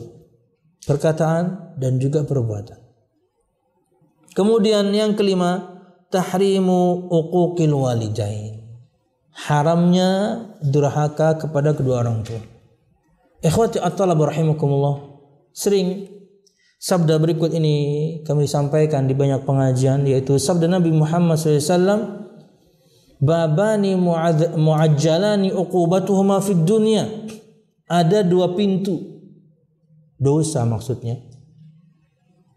Perkataan dan juga perbuatan. Kemudian yang kelima, tahrimu uquqil walidain. Haramnya durhaka kepada kedua orang tua. Ikhwati at-talab rahimakumullah. Sering sabda berikut ini kami sampaikan di banyak pengajian, yaitu sabda Nabi Muhammad SAW, babani mu'ajjalani uqubatuhuma fid dunya. Ada 2 pintu dosa maksudnya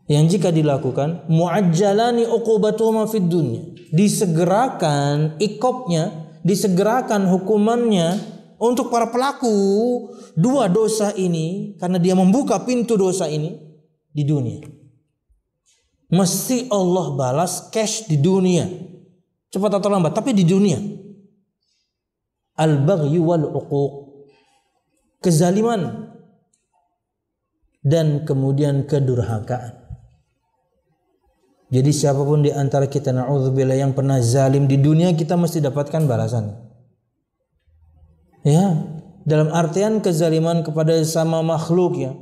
yang jika dilakukan mu'ajjalani uqubatuhuma fid dunya, disegerakan iqabnya, disegerakan hukumannya untuk para pelaku 2 dosa ini, karena dia membuka pintu dosa ini di dunia. Mesti Allah balas cash di dunia, cepat atau lambat, tapi di dunia. Al-baghyu wal uquq, kezaliman dan kemudian kedurhakaan. Jadi siapapun di antara kita, na'udzubillah, yang pernah zalim di dunia, kita mesti dapatkan balasan. Ya, dalam artian kezaliman kepada sama makhluk ya.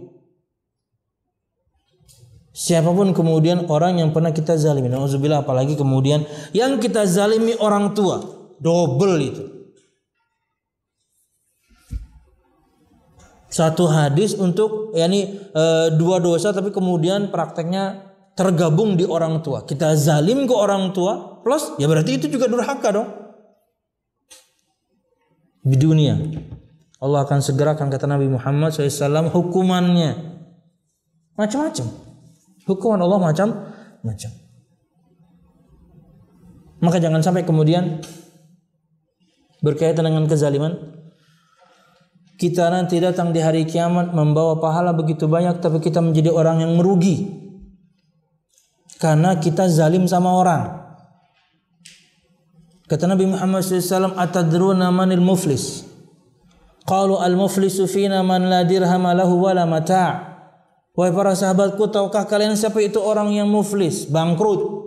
Siapapun kemudian orang yang pernah kita zalimi, na'udzubillah, apalagi kemudian yang kita zalimi orang tua, double itu. Satu hadis untuk yakni 2 dosa, tapi kemudian prakteknya tergabung di orang tua. Kita zalim ke orang tua plus ya berarti itu juga durhaka dong. Di dunia Allah akan segerakan, kata Nabi Muhammad SAW, hukumannya macam-macam. Hukuman Allah macam-macam. Maka jangan sampai kemudian berkaitan dengan kezaliman kita nanti datang di hari kiamat membawa pahala begitu banyak, tapi kita menjadi orang yang merugi karena kita zalim sama orang. Kata Nabi Muhammad SAW, atadruna manil muflis? Qalu al-muflisu fina man la dirham lahu wala mata'. Wahai para sahabatku, tahukah kalian siapa itu orang yang muflis, bangkrut?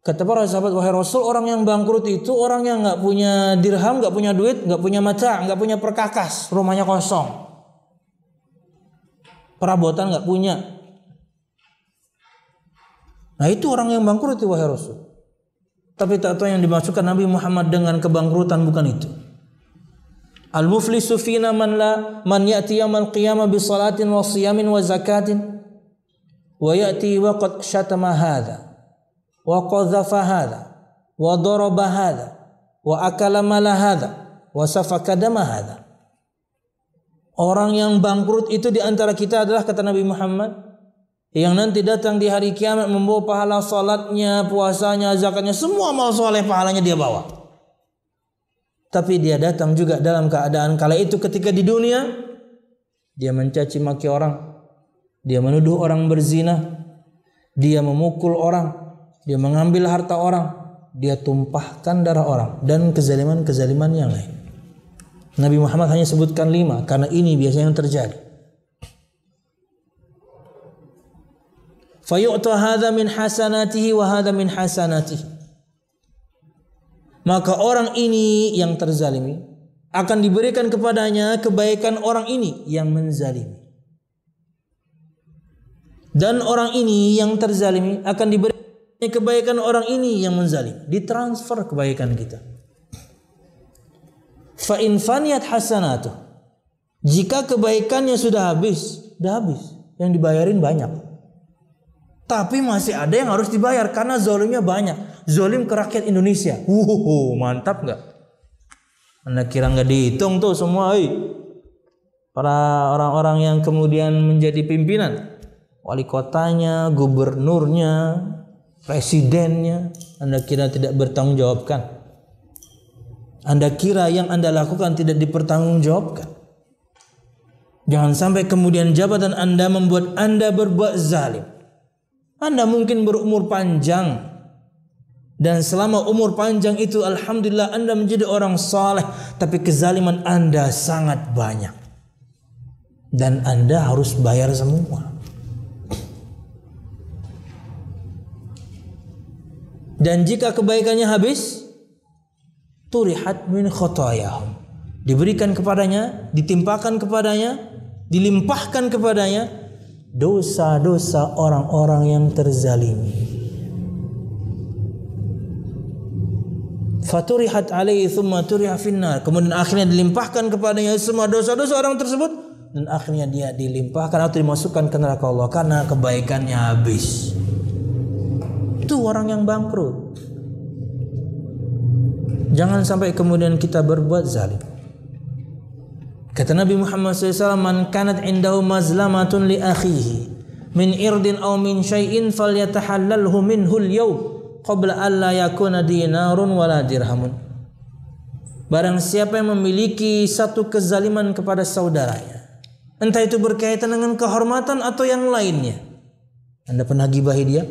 Kata para sahabat, wahai Rasul, orang yang bangkrut itu orang yang nggak punya dirham, nggak punya duit, nggak punya mata', nggak punya perkakas, rumahnya kosong, perabotan nggak punya. Nah itu orang yang bangkrut itu, wahai Rasul. Tapi tak tahu yang dimaksudkan Nabi Muhammad dengan kebangkrutan bukan itu. Al-muflisu fina man ya'ti yawmal qiyamah bi salatin wa siyamin wa zakatin wa ya'ti wa qad syatama hadha wa qadhafa hadha wa daraba hadha wa akala mala hadha wa safaka dama hadha. Orang yang bangkrut itu di antara kita adalah, kata Nabi Muhammad, yang nanti datang di hari kiamat membawa pahala salatnya, puasanya, zakatnya, semua amal soleh pahalanya dia bawa. Tapi dia datang juga dalam keadaan kala itu ketika di dunia dia mencaci maki orang, dia menuduh orang berzina, dia memukul orang, dia mengambil harta orang, dia tumpahkan darah orang, dan kezaliman-kezaliman yang lain. Nabi Muhammad hanya sebutkan 5 karena ini biasanya yang terjadi. fayu'ta hadza min hasanatihi wa hadza min hasanatihi. Maka orang ini yang terzalimi akan diberikan kepadanya kebaikan orang ini yang menzalimi. Dan orang ini yang terzalimi akan diberikan kebaikan orang ini yang menzalimi. Ditransfer kebaikan kita. Fa in faniyat hasanatuh. Jika kebaikannya sudah habis, yang dibayarin banyak. Tapi masih ada yang harus dibayar karena zalimnya banyak. Zalim ke rakyat Indonesia. Mantap nggak? Anda kira nggak dihitung tuh semua, para orang-orang yang kemudian menjadi pimpinan, wali kotanya, gubernurnya, presidennya. Anda kira tidak bertanggung jawabkan? Anda kira yang Anda lakukan tidak dipertanggungjawabkan? Jangan sampai kemudian jabatan Anda membuat Anda berbuat zalim. Anda mungkin berumur panjang, dan selama umur panjang itu alhamdulillah Anda menjadi orang saleh, tapi kezaliman Anda sangat banyak dan Anda harus bayar semua. Dan jika kebaikannya habis, turihat min khotoyahum, diberikan kepadanya, ditimpakan kepadanya, dilimpahkan kepadanya dosa-dosa orang-orang yang terzalimi. Faturihat alaihi thumma turiha finnar, kemudian akhirnya dilimpahkan kepadanya semua dosa-dosa orang tersebut, dan akhirnya dia dilimpahkan atau dimasukkan ke neraka Allah karena kebaikannya habis. Itu orang yang bangkrut. Jangan sampai kemudian kita berbuat zalim. Kata Nabi Muhammad SAW, man kanat indahu mazlamatun li akhihi min irdin aw min syai'in falyatahallalhu minhu al-yawm qabla alla yakuna dinarun wala dirhamun. Barang siapa yang memiliki satu kezaliman kepada saudaranya, entah itu berkaitan dengan kehormatan atau yang lainnya. Anda pernah gibahi dia?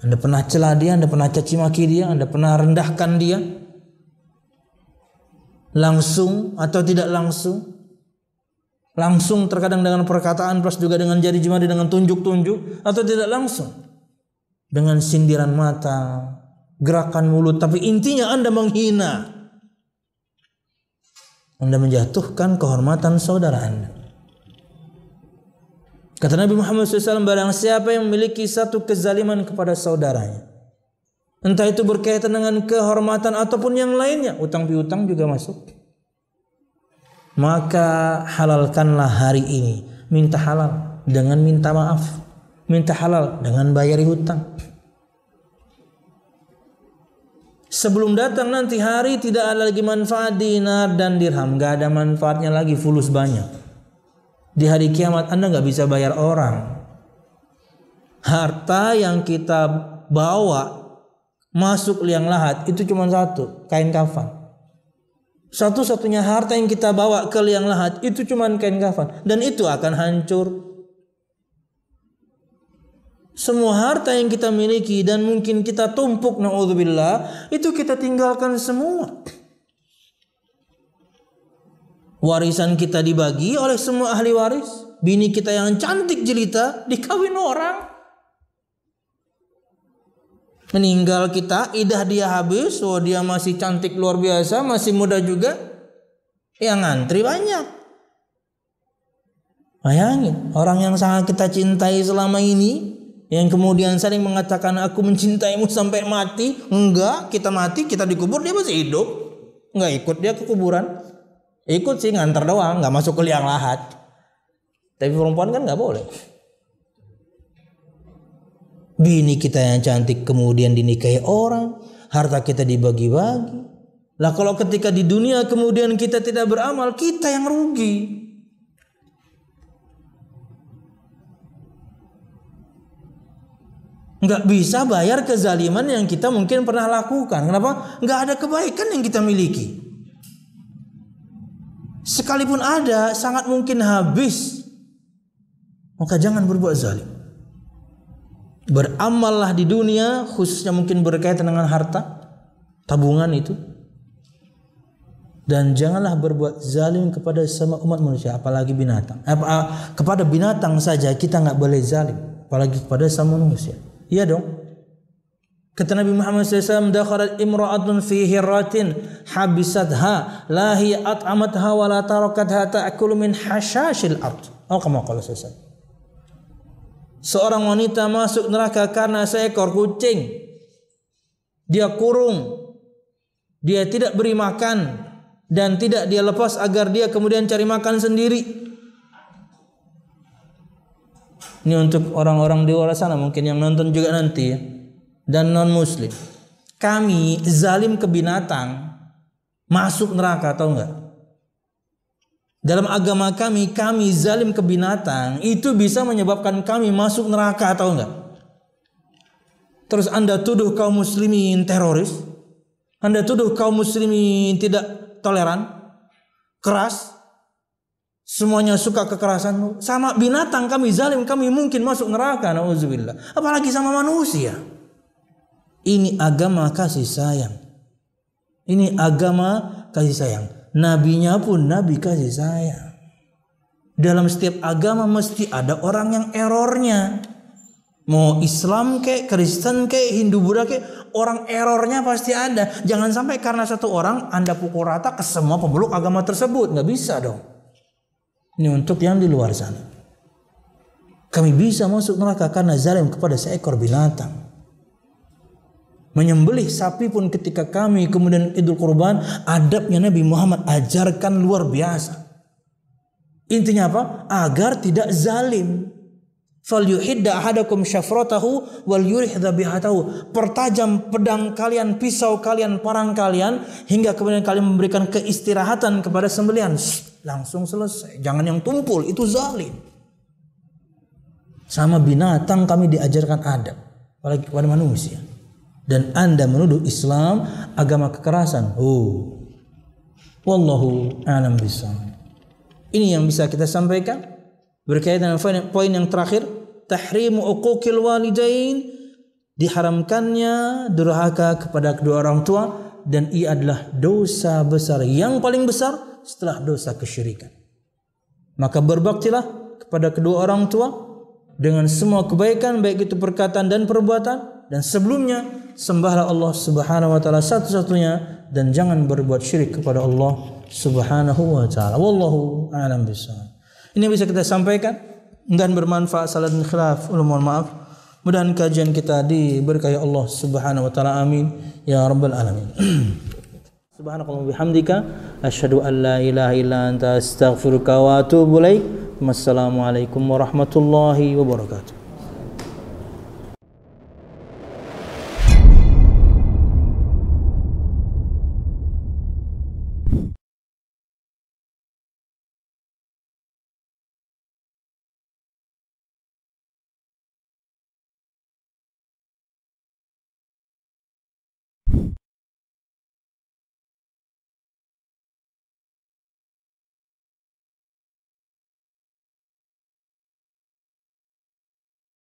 Anda pernah cela dia? Anda pernah caci maki dia? Anda pernah rendahkan dia? Langsung atau tidak langsung? Langsung terkadang dengan perkataan plus juga dengan jari jemari, dengan tunjuk-tunjuk, atau tidak langsung dengan sindiran mata, gerakan mulut, tapi intinya Anda menghina. Anda menjatuhkan kehormatan saudara Anda. Kata Nabi Muhammad SAW, barang siapa yang memiliki satu kezaliman kepada saudaranya, entah itu berkaitan dengan kehormatan ataupun yang lainnya, utang piutang juga masuk, maka halalkanlah hari ini. Minta halal dengan minta maaf, minta halal dengan bayari hutang. Sebelum datang nanti hari tidak ada lagi manfaat dinar dan dirham, gak ada manfaatnya lagi fulus banyak. Di hari kiamat Anda gak bisa bayar orang. Harta yang kita bawa masuk liang lahat itu cuma satu, kain kafan. Satu-satunya harta yang kita bawa ke liang lahat itu cuma kain kafan, dan itu akan hancur. Semua harta yang kita miliki dan mungkin kita tumpuk, naudzubillah, itu kita tinggalkan semua. Warisan kita dibagi oleh semua ahli waris. Bini kita yang cantik jelita dikawin orang. Meninggal kita, idah dia habis, dia masih cantik luar biasa, masih muda juga, yang ngantri banyak. Bayangin, orang yang sangat kita cintai selama ini, yang kemudian saling mengatakan aku mencintaimu sampai mati. Enggak, kita mati, kita dikubur, dia masih hidup. Enggak ikut dia ke kuburan. Ikut sih, ngantar doang, enggak masuk ke liang lahat. Tapi perempuan kan enggak boleh. Bini kita yang cantik kemudian dinikahi orang, harta kita dibagi-bagi. Lah kalau ketika di dunia kemudian kita tidak beramal, kita yang rugi. Enggak bisa bayar kezaliman yang kita mungkin pernah lakukan. Kenapa? Enggak ada kebaikan yang kita miliki. Sekalipun ada, sangat mungkin habis. Maka jangan berbuat zalim. Beramallah di dunia, khususnya mungkin berkaitan dengan harta, tabungan itu. Dan janganlah berbuat zalim kepada sama umat manusia, apalagi binatang. Kepada binatang saja kita nggak boleh zalim. apalagi kepada sama manusia. Iya dong. Kata Nabi Muhammad SAW, dakhalat imra'atun fi hirratin habisatha la hiya at'amatha wa la tarakatha ta'kulu min hashashil ard. Oh, kama qala SAW. Seorang wanita masuk neraka karena seekor kucing. Dia kurung. Dia tidak beri makan dan tidak dia lepas agar dia kemudian cari makan sendiri. Ini untuk orang-orang di luar sana mungkin yang nonton juga nanti ya. Dan non muslim. Kami zalim ke binatang masuk neraka, tahu enggak? Dalam agama kami zalim ke binatang itu bisa menyebabkan kami masuk neraka, tahu enggak? Terus Anda tuduh kaum muslimin teroris? Anda tuduh kaum muslimin tidak toleran, keras, semuanya suka kekerasan. Sama binatang kami zalim, kami mungkin masuk neraka, nauzubillah. Apalagi sama manusia. Ini agama kasih sayang. Ini agama kasih sayang. Nabinya pun nabi kasih sayang. Dalam setiap agama mesti ada orang yang errornya. Mau Islam kek, Kristen kek, Hindu Buddha kek, orang errornya pasti ada. Jangan sampai karena satu orang Anda pukul rata ke semua pemeluk agama tersebut. Nggak bisa dong. Ini untuk yang di luar sana. Kami bisa masuk neraka karena zalim kepada seekor binatang. Menyembelih sapi pun ketika kami kemudian Idul Kurban, adabnya Nabi Muhammad ajarkan luar biasa. Intinya apa? Agar tidak zalim. Falyuhidda ahadakum syafratahu wal yurih dhabihatahu. Pertajam pedang kalian, pisau kalian, parang kalian hingga kemudian kalian memberikan keistirahatan kepada sembelihan. Langsung selesai. Jangan yang tumpul, itu zalim. Sama binatang kami diajarkan adab, apalagi kepada manusia. Dan Anda menuduh Islam agama kekerasan. Wallahu a'lam bishawab. Ini yang bisa kita sampaikan berkaitan dengan poin yang terakhir, tahrimu uquqil walidain, diharamkannya durhaka kepada kedua orang tua, dan ia adalah dosa besar yang paling besar setelah dosa kesyirikan. Maka berbaktilah kepada kedua orang tua dengan semua kebaikan, baik itu perkataan dan perbuatan, dan sebelumnya sembahlah Allah Subhanahu wa taala satu-satunya dan jangan berbuat syirik kepada Allah Subhanahu wa taala. Wallahu a'lam bishawab. Ini bisa kita sampaikan dan bermanfaat. Salah dan khilaf, mohon maaf. Mudah-mudahan kajian kita diberkahi Allah Subhanahu wa taala. Amin ya rabbal alamin. Subhanakallahumma bihamdika asyhadu an la ilaha illa anta astaghfiruka wa atubu ilaik. Wassalamualaikum warahmatullahi wabarakatuh.